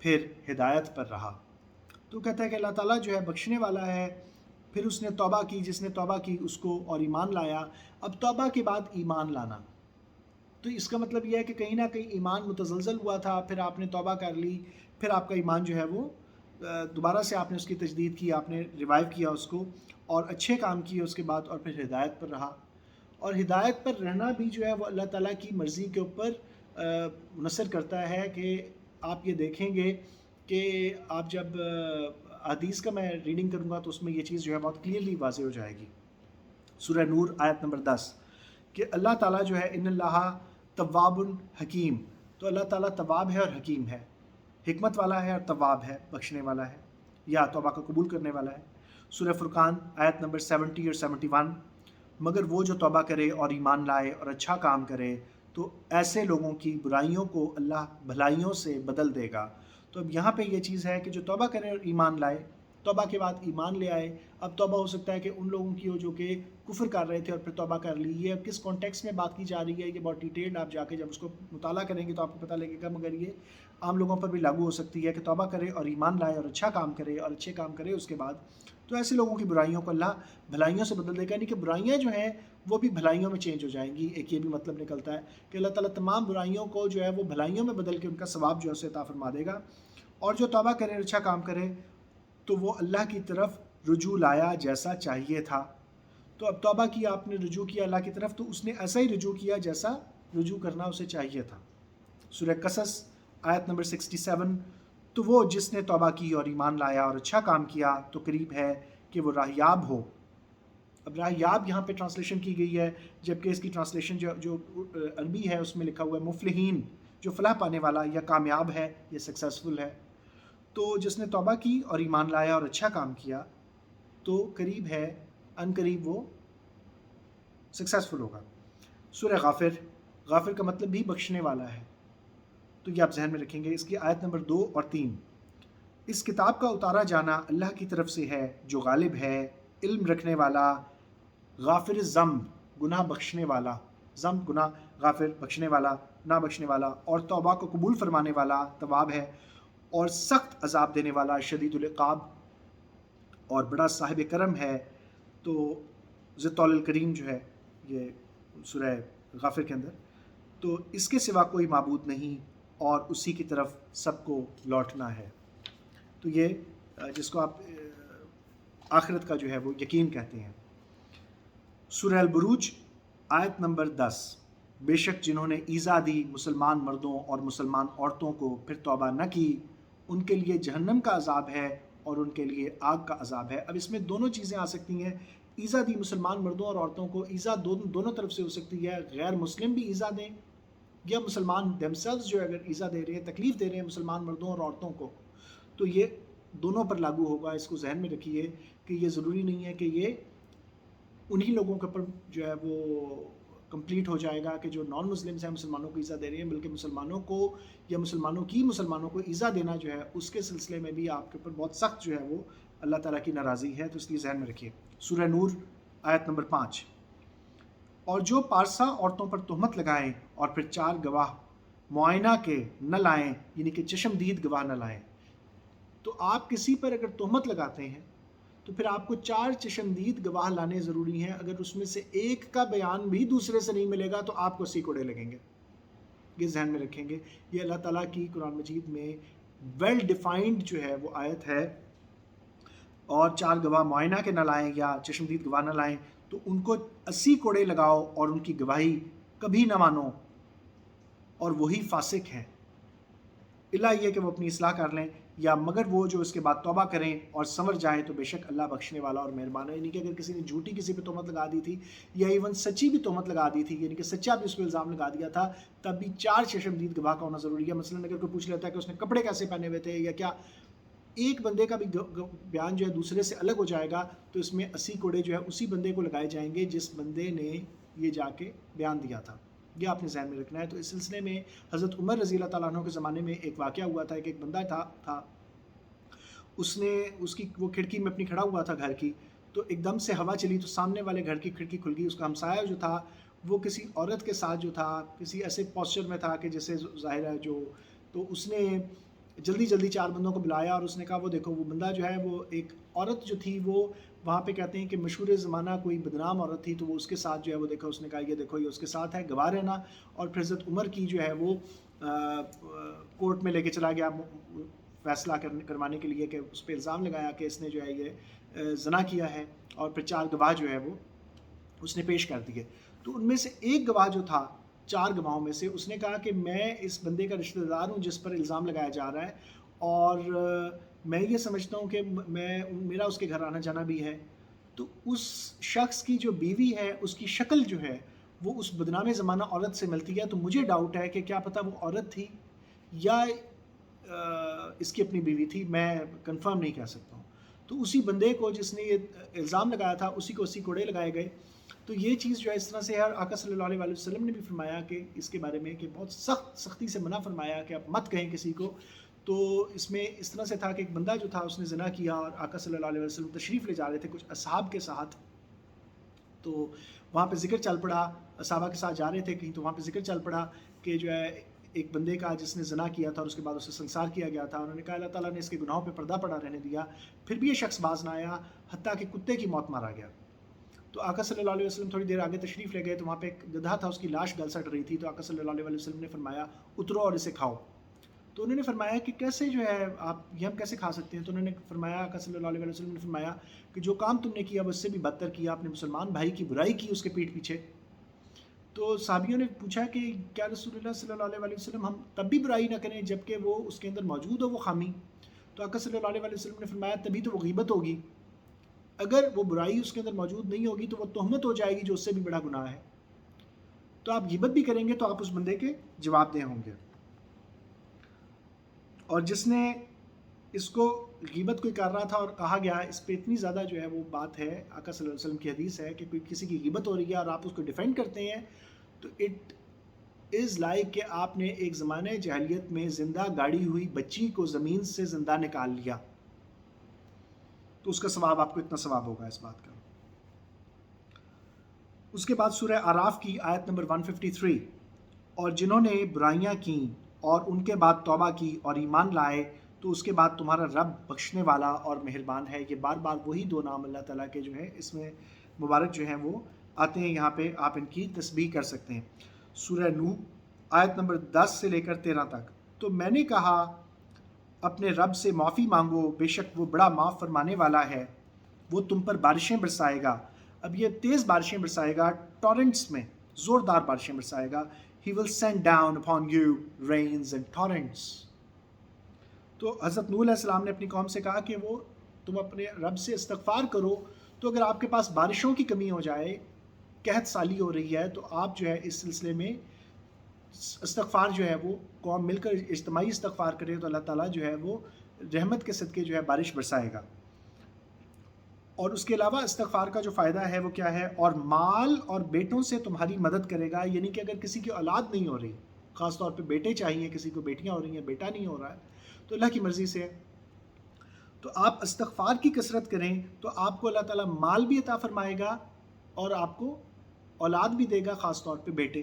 پھر ہدایت پر رہا۔ تو کہتا ہے کہ اللہ تعالیٰ جو ہے بخشنے والا ہے، پھر اس نے توبہ کی، جس نے توبہ کی اس کو اور ایمان لایا۔ اب توبہ کے بعد ایمان لانا، تو اس کا مطلب یہ ہے کہ کہیں نہ کہیں ایمان متزلزل ہوا تھا، پھر آپ نے توبہ کر لی، پھر آپ کا ایمان جو ہے وہ دوبارہ سے آپ نے اس کی تجدید کی، آپ نے ریوائیو کیا اس کو اور اچھے کام کیے اس کے بعد، اور پھر ہدایت پر رہا۔ اور ہدایت پر رہنا بھی جو ہے وہ اللہ تعالیٰ کی مرضی کے اوپر منحصر کرتا ہے کہ آپ یہ دیکھیں گے کہ آپ جب حدیث کا میں ریڈنگ کروں گا تو اس میں یہ چیز جو ہے بہت کلیئرلی واضح ہو جائے گی۔ سورہ نور آیت نمبر 10 کہ اللہ تعالیٰ جو ہے ان اللہ تواب حکیم، تو اللہ تعالیٰ تواب ہے اور حکیم ہے، حکمت والا ہے اور تواب ہے، بخشنے والا ہے یا توبہ کو قبول کرنے والا ہے۔ سورہ فرقان آیت نمبر 70 اور 71 مگر وہ جو توبہ کرے اور ایمان لائے اور اچھا کام کرے تو ایسے لوگوں کی برائیوں کو اللہ بھلائیوں سے بدل دے گا۔ تو اب یہاں پہ یہ چیز ہے کہ جو توبہ کرے اور ایمان لائے، توبہ کے بعد ایمان لے آئے۔ اب توبہ ہو سکتا ہے کہ ان لوگوں کی ہو جو کہ کفر کر رہے تھے اور پھر توبہ کر لی۔ یہ اب کس کانٹیکس میں بات کی جا رہی ہے، یہ بہت ڈیٹیلڈ آپ جا کے جب اس کو مطالعہ کریں گے تو آپ کو پتہ لگے گا، مگر یہ عام لوگوں پر بھی لاگو ہو سکتی ہے کہ توبہ کرے اور ایمان لائے اور اچھا کام کرے اور اچھے کام کرے اس کے بعد، تو ایسے لوگوں کی برائیوں کو اللہ بھلائیوں سے بدل دے گا، یعنی کہ برائیاں جو ہیں وہ بھی بھلائیوں میں چینج ہو جائیں گی۔ ایک یہ بھی مطلب نکلتا ہے کہ اللہ تعالیٰ تمام برائیوں کو جو ہے وہ بھلائیوں میں بدل کے ان کا ثواب جو ہے اسے عطا فرما دے گا۔ اور جو توبہ کرے اور اچھا کام کرے تو وہ اللہ کی طرف رجوع لایا جیسا چاہیے تھا۔ تو اب توبہ کی، آپ نے رجوع کیا اللہ کی طرف، تو اس نے ایسا ہی رجوع کیا جیسا رجوع کرنا اسے چاہیے تھا۔ سورہ قصص آیت نمبر 67 تو وہ جس نے توبہ کی اور ایمان لایا اور اچھا کام کیا تو قریب ہے کہ وہ راہیاب ہو۔ اب راہیاب یہاں پہ ٹرانسلیشن کی گئی ہے، جبکہ اس کی ٹرانسلیشن جو عربی ہے اس میں لکھا ہوا ہے مفلحین، جو فلاح پانے والا یا کامیاب ہے، یہ سکسیسفل ہے۔ تو جس نے توبہ کی اور ایمان لایا اور اچھا کام کیا تو قریب ہے، ان قریب وہ سکسیسفل ہوگا۔ سورہ غافر، غافر کا مطلب بھی بخشنے والا ہے، تو یہ آپ ذہن میں رکھیں گے۔ اس کی آیت نمبر 2 اور 3 اس کتاب کا اتارا جانا اللہ کی طرف سے ہے جو غالب ہے، علم رکھنے والا، غافر الذنب گناہ بخشنے والا، ذنب گناہ، غافر بخشنے والا، گناہ بخشنے والا، اور توبہ کو قبول فرمانے والا، تواب ہے، اور سخت عذاب دینے والا، شدید العقاب، اور بڑا صاحب کرم ہے۔ تو ذی الطول الکریم جو ہے یہ سورہ غافر کے اندر، تو اس کے سوا کوئی معبود نہیں اور اسی کی طرف سب کو لوٹنا ہے۔ تو یہ جس کو آپ آخرت کا جو ہے وہ یقین کہتے ہیں۔ سورہ البروج آیت نمبر 10 بے شک جنہوں نے ایذا دی مسلمان مردوں اور مسلمان عورتوں کو پھر توبہ نہ کی، ان کے لیے جہنم کا عذاب ہے اور ان کے لیے آگ کا عذاب ہے۔ اب اس میں دونوں چیزیں آ سکتی ہیں، ایذا دی مسلمان مردوں اور عورتوں کو، ایذا دونوں طرف سے ہو سکتی ہے، غیر مسلم بھی ایذا دیں یا مسلمان themselves جو اگر ایذا دے رہے ہیں، تکلیف دے رہے ہیں مسلمان مردوں اور عورتوں کو، تو یہ دونوں پر لاگو ہوگا۔ اس کو ذہن میں رکھیے کہ یہ ضروری نہیں ہے کہ یہ انہی لوگوں کے اوپر جو ہے وہ کمپلیٹ ہو جائے گا کہ جو نان مسلمس ہیں مسلمانوں کو ایذا دے رہے ہیں، بلکہ مسلمانوں کو یا مسلمانوں کو ایذا دینا جو ہے اس کے سلسلے میں بھی آپ کے اوپر بہت سخت جو ہے وہ اللہ تعالیٰ کی ناراضی ہے، تو اس لیے ذہن میں رکھیے۔ سورہ نور آیت نمبر 5 اور جو پارسا عورتوں پر تہمت لگائیں اور پھر 4 گواہ معائنہ کے نہ لائیں، یعنی کہ چشمدید گواہ نہ لائیں، تو آپ کسی پر اگر تہمت لگاتے ہیں تو پھر آپ کو 4 چشمدید گواہ لانے ضروری ہیں۔ اگر اس میں سے ایک کا بیان بھی دوسرے سے نہیں ملے گا تو آپ کو 80 کوڑے لگیں گے۔ یہ ذہن میں رکھیں گے، یہ اللہ تعالیٰ کی قرآن مجید میں ویل ڈیفائنڈ جو ہے وہ آیت ہے۔ اور 4 گواہ معائنہ کے نہ لائیں یا چشمدید گواہ نہ لائیں تو ان کو 80 کوڑے لگاؤ اور ان کی گواہی کبھی نہ مانو، اور وہی فاسق ہیں، الا یہ کہ وہ اپنی اصلاح کر لیں، یا مگر وہ جو اس کے بعد توبہ کریں اور سنور جائیں تو بے شک اللہ بخشنے والا اور مہربان ہے۔ یعنی کہ اگر کسی نے جھوٹی کسی پہ تہمت لگا دی تھی یا ایون سچی بھی تہمت لگا دی تھی، یعنی کہ سچا بھی اس پہ الزام لگا دیا تھا، تب بھی 4 چشمدید گواہ کا ہونا ضروری ہے۔ مثلاً اگر کوئی پوچھ لیتا ہے کہ اس نے کپڑے کیسے پہنے ہوئے تھے یا کیا، ایک بندے کا بھی بیان جو ہے دوسرے سے الگ ہو جائے گا تو اس میں 80 کوڑے جو ہے اسی بندے کو لگائے جائیں گے جس بندے نے یہ جا کے بیان دیا تھا. یہ آپ نے ذہن میں رکھنا ہے. تو اس سلسلے میں حضرت عمر رضی اللہ تعالیٰ عنہ کے زمانے میں ایک واقعہ ہوا تھا کہ ایک بندہ تھا اس کی وہ کھڑکی میں اپنی کھڑا ہوا تھا گھر کی, تو ایک دم سے ہوا چلی تو سامنے والے گھر کی کھڑکی کھل گئی. اس کا ہمسایہ جو تھا وہ کسی عورت کے ساتھ جو تھا کسی ایسے پوسچر میں تھا کہ جیسے ظاہر ہے تو اس نے جلدی 4 بندوں کو بلایا اور اس نے کہا وہ دیکھو وہ بندہ جو ہے وہ ایک عورت جو تھی وہ وہاں پہ کہتے ہیں کہ مشہور زمانہ کوئی بدنام عورت تھی, تو وہ اس کے ساتھ جو ہے وہ دیکھو, اس نے کہا یہ دیکھو یہ اس کے ساتھ ہے, گواہ رہنا. اور پھر حضرت عمر کی جو ہے وہ کورٹ میں لے کے چلا گیا فیصلہ کروانے کے لیے کہ اس پہ الزام لگایا کہ اس نے جو ہے یہ زنا کیا ہے, اور پھر 4 گواہ جو ہے وہ اس نے پیش کر دیے. تو ان میں سے ایک گواہ جو تھا 4 گواہوں میں سے, اس نے کہا کہ میں اس بندے کا رشتہ دار ہوں جس پر الزام لگایا جا رہا ہے, اور میں یہ سمجھتا ہوں کہ میرا اس کے گھر آنا جانا بھی ہے. تو اس شخص کی جو بیوی ہے اس کی شکل جو ہے وہ اس بدنام زمانہ عورت سے ملتی ہے, تو مجھے ڈاؤٹ ہے کہ کیا پتہ وہ عورت تھی یا اس کی اپنی بیوی تھی, میں کنفرم نہیں کہہ سکتا ہوں. تو اسی بندے کو جس نے یہ الزام لگایا تھا اسی کو 80 کوڑے لگائے گئے. تو یہ چیز جو ہے اس طرح سے ہے. آقا صلی اللہ علیہ وسلم نے بھی فرمایا کہ اس کے بارے میں کہ بہت سختی سے منع فرمایا کہ آپ مت کہیں کسی کو. تو اس میں اس طرح سے تھا کہ ایک بندہ جو تھا اس نے زنا کیا اور آقا صلی اللہ علیہ وسلم تشریف لے جا رہے تھے کچھ اصحاب کے ساتھ, تو وہاں پہ ذکر چل پڑا, صحابہ کے ساتھ جا رہے تھے کہیں, تو وہاں پہ ذکر چل پڑا کہ جو ہے ایک بندے کا جس نے زنا کیا تھا اور اس کے بعد اسے سنسار کیا گیا تھا. انہوں نے کہا اللہ تعالیٰ نے اس کے گناہوں پہ پردہ پڑا رہنے دیا, پھر بھی یہ شخص باز نہ آیا حتیٰ کہ کتے کی موت مارا گیا. تو آقا صلی اللہ علیہ وسلم تھوڑی دیر آگے تشریف لے گئے, تو وہاں پہ ایک گدھا تھا, اس کی لاش گل سٹ رہی تھی. تو آقا صلی اللہ علیہ وسلم نے فرمایا اترو اور اسے کھاؤ. تو انہوں نے فرمایا کہ کیسے جو ہے آپ یہ ہم کیسے کھا سکتے ہیں؟ تو انہوں نے فرمایا, آقا صلی اللہ علیہ وسلم نے فرمایا کہ جو کام تم نے کیا وہ اس سے بھی بدتر کیا, آپ نے مسلمان بھائی کی برائی کی اس کے پیٹھ پیچھے. تو صحابیوں نے پوچھا کہ کیا رسول اللہ صلی اللہ علیہ وسلم ہم تب بھی برائی نہ کریں جبکہ وہ اس کے اندر موجود ہو وہ خامی؟ تو آقا صلی اللہ علیہ وسلم نے فرمایا تبھی تو وہ غیبت ہوگی, اگر وہ برائی اس کے اندر موجود نہیں ہوگی تو وہ تہمت ہو جائے گی جو اس سے بھی بڑا گناہ ہے. تو آپ غیبت بھی کریں گے تو آپ اس بندے کے جواب دہ ہوں گے. اور جس نے اس کو غیبت کوئی کر رہا تھا اور کہا گیا, اس پہ اتنی زیادہ جو ہے وہ بات ہے, آقا صلی اللہ علیہ وسلم کی حدیث ہے کہ کوئی کسی کی غیبت ہو رہی ہے اور آپ اس کو ڈیفینڈ کرتے ہیں, تو اٹ از لائک کہ آپ نے ایک زمانے جاہلیت میں زندہ گاڑی ہوئی بچی کو زمین سے زندہ نکال لیا, تو اس کا ثواب آپ کو اتنا ثواب ہوگا اس بات کا. اس کے بعد سورہ اعراف کی آیت نمبر 153, اور جنہوں نے برائیاں کیں اور ان کے بعد توبہ کی اور ایمان لائے تو اس کے بعد تمہارا رب بخشنے والا اور مہربان ہے. یہ بار بار وہی 2 نام اللہ تعالیٰ کے جو ہے اس میں مبارک جو ہیں وہ آتے ہیں, یہاں پہ آپ ان کی تسبیح کر سکتے ہیں. سورہ نوح آیت نمبر 10 سے لے کر 13 تک, تو میں نے کہا اپنے رب سے معافی مانگو, بے شک وہ بڑا معاف فرمانے والا ہے, وہ تم پر بارشیں برسائے گا. اب یہ تیز بارشیں برسائے گا, ٹورنٹس میں زوردار بارشیں برسائے گا. He will send down upon you rains and torrents. تو حضرت نوح علیہ السلام نے اپنی قوم سے کہا کہ وہ تم اپنے رب سے استغفار کرو, تو اگر آپ کے پاس بارشوں کی کمی ہو جائے, قحط سالی ہو رہی ہے, تو آپ جو ہے اس سلسلے میں استغفار جو ہے وہ قوم مل کر اجتماعی استغفار کرے تو اللہ تعالیٰ جو ہے وہ رحمت کے صدقے جو ہے بارش برسائے گا. اور اس کے علاوہ استغفار کا جو فائدہ ہے وہ کیا ہے, اور مال اور بیٹوں سے تمہاری مدد کرے گا. یعنی کہ اگر کسی کی اولاد نہیں ہو رہی, خاص طور پہ بیٹے چاہیے, کسی کو بیٹیاں ہو رہی ہیں, بیٹا نہیں ہو رہا ہے, تو اللہ کی مرضی سے تو آپ استغفار کی کثرت کریں تو آپ کو اللہ تعالیٰ مال بھی عطا فرمائے گا اور آپ کو اولاد بھی دے گا, خاص طور پہ بیٹے.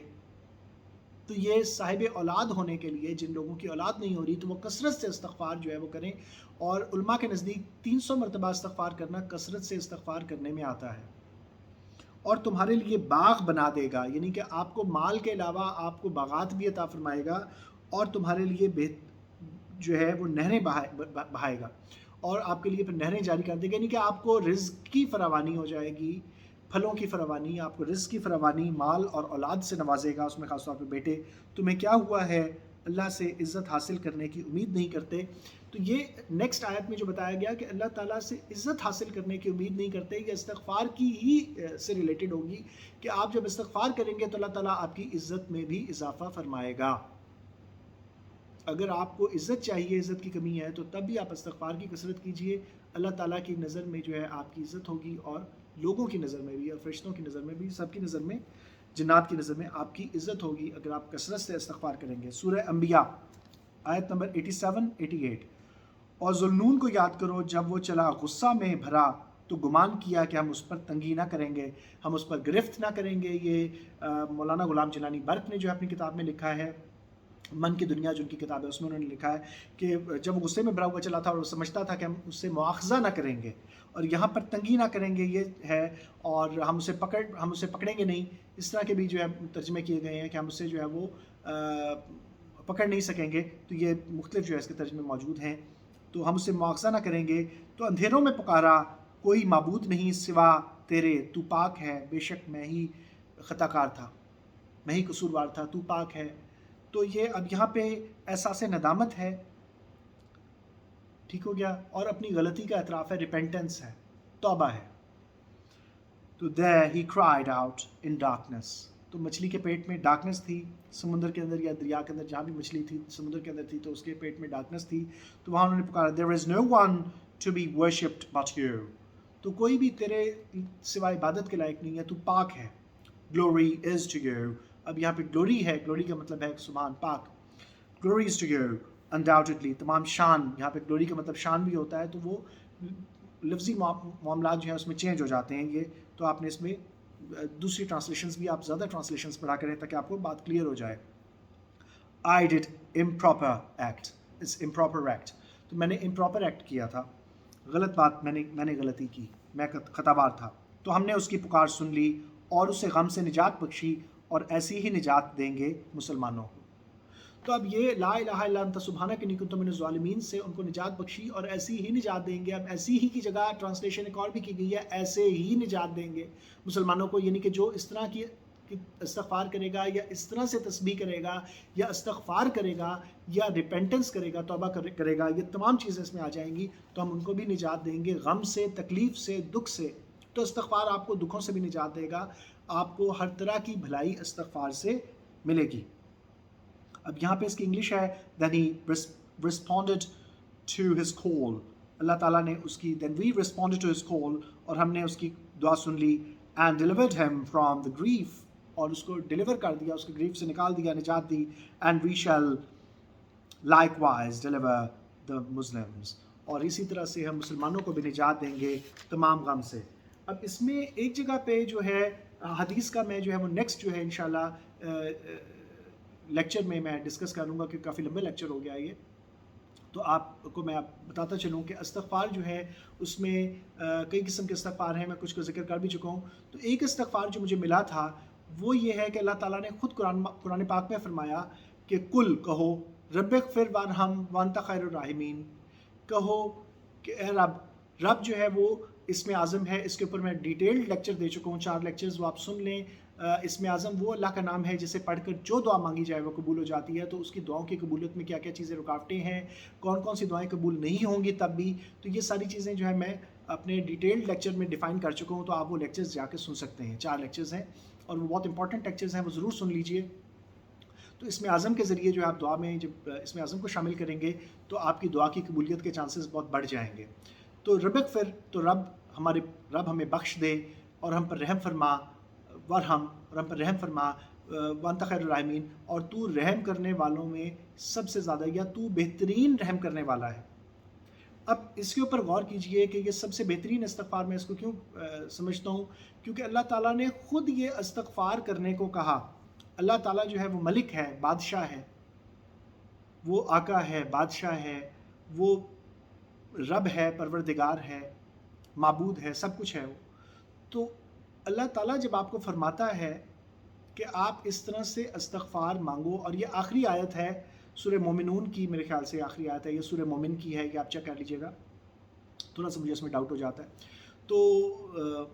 تو یہ صاحب اولاد ہونے کے لیے, جن لوگوں کی اولاد نہیں ہو رہی, تو وہ کثرت سے استغفار جو ہے وہ کریں. اور علماء کے نزدیک 300 مرتبہ استغفار کرنا کثرت سے استغفار کرنے میں آتا ہے. اور تمہارے لیے باغ بنا دے گا, یعنی کہ آپ کو مال کے علاوہ آپ کو باغات بھی عطا فرمائے گا, اور تمہارے لیے جو ہے وہ نہریں بہائے گا, اور آپ کے لیے پھر نہریں جاری کر دے گا. یعنی کہ آپ کو رزق کی فراوانی ہو جائے گی, پھلوں کی فراوانی, آپ کو رزق کی فراوانی, مال اور اولاد سے نوازے گا, اس میں خاص طور پہ بیٹے. تمہیں کیا ہوا ہے, اللہ سے عزت حاصل کرنے کی امید نہیں کرتے؟ تو یہ نیکسٹ آیت میں جو بتایا گیا کہ اللہ تعالیٰ سے عزت حاصل کرنے کی امید نہیں کرتے, یہ استغفار کی ہی سے ریلیٹڈ ہوگی کہ آپ جب استغفار کریں گے تو اللہ تعالیٰ آپ کی عزت میں بھی اضافہ فرمائے گا. اگر آپ کو عزت چاہیے، عزت کی کمی ہے، تو تب بھی آپ استغفار کی کثرت کیجئے. اللہ تعالیٰ کی نظر میں جو ہے آپ کی عزت ہوگی، اور لوگوں کی نظر میں بھی، اور فرشتوں کی نظر میں بھی، سب کی نظر میں، جنات کی نظر میں آپ کی عزت ہوگی اگر آپ کثرت سے استغفار کریں گے. سورہ انبیاء آیت نمبر 87-88. اور ذوالنون کو یاد کرو جب وہ چلا غصہ میں بھرا تو گمان کیا کہ ہم اس پر تنگی نہ کریں گے، ہم اس پر گرفت نہ کریں گے. یہ مولانا غلام جیلانی برق نے جو اپنی کتاب میں لکھا ہے، من کی دنیا جو ان کی کتاب ہے، اس میں انہوں نے لکھا ہے کہ جب وہ غصے میں بھرا ہوا چلا تھا اور وہ سمجھتا تھا کہ ہم اس سے مواخذہ نہ کریں گے اور یہاں پر تنگی نہ کریں گے، یہ ہے، اور ہم اسے پکڑیں گے نہیں. اس طرح کے بھی جو ہے ترجمے کیے گئے ہیں کہ ہم اسے جو ہے وہ پکڑ نہیں سکیں گے. تو یہ مختلف جو ہے اس کے ترجمے موجود ہیں. تو ہم اسے مواخذہ نہ کریں گے. تو اندھیروں میں پکارا، کوئی معبود نہیں سوا تیرے، تو پاک ہے، بے شک میں ہی خطا کار تھا، میں ہی قصوروار تھا، تو پاک ہے. تو یہ اب یہاں پہ احساس ندامت ہے، ٹھیک ہو گیا، اور اپنی غلطی کا اعتراف ہے، ریپینٹنس ہے، توبہ ہے. تو there he cried out in darkness. تو مچھلی کے پیٹ میں ڈارکنس تھی، سمندر کے اندر یا دریا کے اندر جہاں بھی مچھلی تھی، سمندر کے اندر تھی، تو اس کے پیٹ میں ڈارکنس تھی. تو وہاں انہوں نے پکارا there is no one to be worshipped but you. تو کوئی بھی تیرے سوائے عبادت کے لائق نہیں ہے، تو پاک ہے. glory is to you. اب یہاں پہ گلوری ہے، گلوری کا مطلب ہے سبحان، پاک. glory is to you undoubtedly. تمام شان، یہاں پہ گلوری کا مطلب شان بھی ہوتا ہے. تو وہ لفظی معاملات جو ہیں اس میں چینج ہو جاتے ہیں. یہ تو آپ نے اس میں دوسری ٹرانسلیشنز بھی، آپ زیادہ ٹرانسلیشنز پڑھا کریں تاکہ آپ کو بات کلیئر ہو جائے. I did improper act. It's improper act. تو میں نے improper act کیا تھا، غلط بات، میں نے غلطی کی، میں خطابار تھا. تو ہم نے اس کی پکار سن لی اور اسے غم سے نجات بخشی، اور ایسی ہی نجات دیں گے مسلمانوں کو. تو اب یہ لا الہ الا انت سبحانک انی کنت من الظالمین سے ان کو نجات بخشی اور ایسی ہی نجات دیں گے. اب ایسی ہی کی جگہ ٹرانسلیشن ایک اور بھی کی گئی ہے، ایسے ہی نجات دیں گے مسلمانوں کو. یعنی کہ جو اس طرح کی استغفار کرے گا، یا اس طرح سے تسبیح کرے گا، یا استغفار کرے گا، یا ریپینٹنس کرے گا، توبہ کرے گا، یہ تمام چیزیں اس میں آ جائیں گی. تو ہم ان کو بھی نجات دیں گے غم سے، تکلیف سے، دکھ سے. تو استغفار آپ کو دکھوں سے بھی نجات دے گا، آپ کو ہر طرح کی بھلائی استغفار سے ملے گی. اب یہاں پہ اس کی انگلش ہے then he responded to his call. اللہ تعالیٰ نے اس کی then we responded to his call، اور ہم نے اس کی دعا سن لی. and delivered him from the grief، اور اس کو ڈیلیور کر دیا، اس کے گریف سے نکال دیا، نجات دی. and we shall likewise deliver the Muslims، اور اسی طرح سے ہم مسلمانوں کو بھی نجات دیں گے تمام غم سے. اب اس میں ایک جگہ پہ جو ہے حدیث کا میں جو ہے وہ نیکسٹ جو ہے انشاءاللہ لیکچر میں ڈسکس کروں گا، کہ کافی لمبا لیکچر ہو گیا یہ. تو آپ کو میں بتاتا چلوں کہ استغفار جو ہے اس میں کئی قسم کے استغفار ہیں، میں کچھ کو ذکر کر بھی چکا ہوں. تو ایک استغفار جو مجھے ملا تھا وہ یہ ہے کہ اللہ تعالیٰ نے خود قرآن پاک میں فرمایا کہ کل کہو رب اغفر وارحم وانت خیر الراحمین. کہو کہ اے رب جو ہے وہ اسم اعظم ہے. اس کے اوپر میں ڈیٹیلڈ لیکچر دے چکا ہوں، 4 لیکچرز، وہ آپ سن لیں. اسم اعظم وہ اللہ کا نام ہے جسے پڑھ کر جو دعا مانگی جائے وہ قبول ہو جاتی ہے. تو اس کی دعاؤں کی قبولیت میں کیا کیا چیزیں رکاوٹیں ہیں، کون کون سی دعائیں قبول نہیں ہوں گی تب بھی، تو یہ ساری چیزیں جو ہے میں اپنے ڈیٹیلڈ لیکچر میں ڈیفائن کر چکا ہوں. تو آپ وہ لیکچرز جا کے سن سکتے ہیں. 4 لیکچرز ہیں اور وہ بہت امپورٹنٹ لیکچرز ہیں، وہ ضرور سن لیجئے. تو اسم اعظم کے ذریعے جو آپ دعا میں جب اسم اعظم کو شامل کریں گے تو آپ کی دعا کی قبولیت کے چانسز بہت بڑھ جائیں گے. تو رب اغفر، تو رب ہمیں بخش دے اور ہم پر رحم فرما. ورحم، اور ہم پر رحم فرما. وانت خیر الراحمین، اور تو رحم کرنے والوں میں سب سے زیادہ، یا تو بہترین رحم کرنے والا ہے. اب اس کے اوپر غور کیجئے کہ یہ سب سے بہترین استغفار میں اس کو کیوں سمجھتا ہوں، کیونکہ اللہ تعالیٰ نے خود یہ استغفار کرنے کو کہا. اللہ تعالیٰ جو ہے وہ ملک ہے، بادشاہ ہے، وہ آقا ہے، بادشاہ ہے، وہ رب ہے، پروردگار ہے، معبود ہے، سب کچھ ہے وہ. تو اللہ تعالیٰ جب آپ کو فرماتا ہے کہ آپ اس طرح سے استغفار مانگو، اور یہ آخری آیت ہے سورہ مومنون کی، میرے خیال سے آخری آیت ہے یہ، سورہ مومن کی ہے، کہ آپ چیک کر لیجئے گا، تھوڑا سا مجھے اس میں ڈاؤٹ ہو جاتا ہے. تو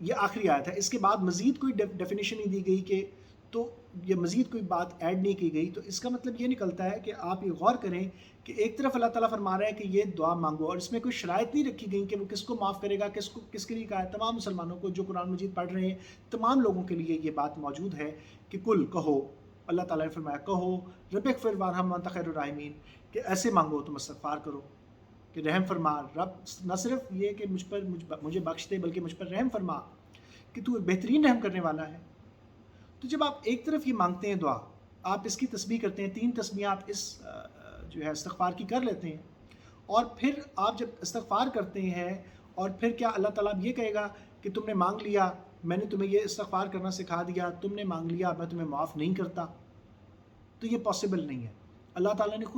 یہ آخری آیت ہے. اس کے بعد مزید کوئی ڈیفینیشن نہیں دی گئی، کہ تو یہ مزید کوئی بات ایڈ نہیں کی گئی. تو اس کا مطلب یہ نکلتا ہے کہ آپ یہ غور کریں کہ ایک طرف اللہ تعالیٰ فرما رہا ہے کہ یہ دعا مانگو، اور اس میں کوئی شرائط نہیں رکھی گئی کہ وہ کس کو معاف کرے گا، کس کے لیے کہا ہے. تمام مسلمانوں کو جو قرآن مجید پڑھ رہے ہیں، تمام لوگوں کے لیے یہ بات موجود ہے کہ کل کہو اللہ تعالیٰ نے فرمایا کہو رب اغفر وارحم وانت خیر الراحمین، کہ ایسے مانگو تم استغفار کرو کہ رحم فرما رب، نہ صرف یہ کہ مجھے بخش دے بلکہ مجھ پر رحم فرما کہ تو بہترین رحم کرنے والا ہے۔ تو جب آپ ایک طرف یہ مانگتے ہیں دعا، آپ اس کی تسبیح کرتے ہیں، 3 تسبیح آپ اس جو ہے استغفار کی کر لیتے ہیں، اور پھر آپ جب استغفار کرتے ہیں اور پھر کیا اللہ تعالیٰ اب یہ کہے گا کہ تم نے مانگ لیا، میں نے تمہیں یہ استغفار کرنا سکھا دیا، تم نے مانگ لیا، میں تمہیں معاف نہیں کرتا؟ تو یہ پاسبل نہیں ہے۔ اللہ تعالیٰ نے خود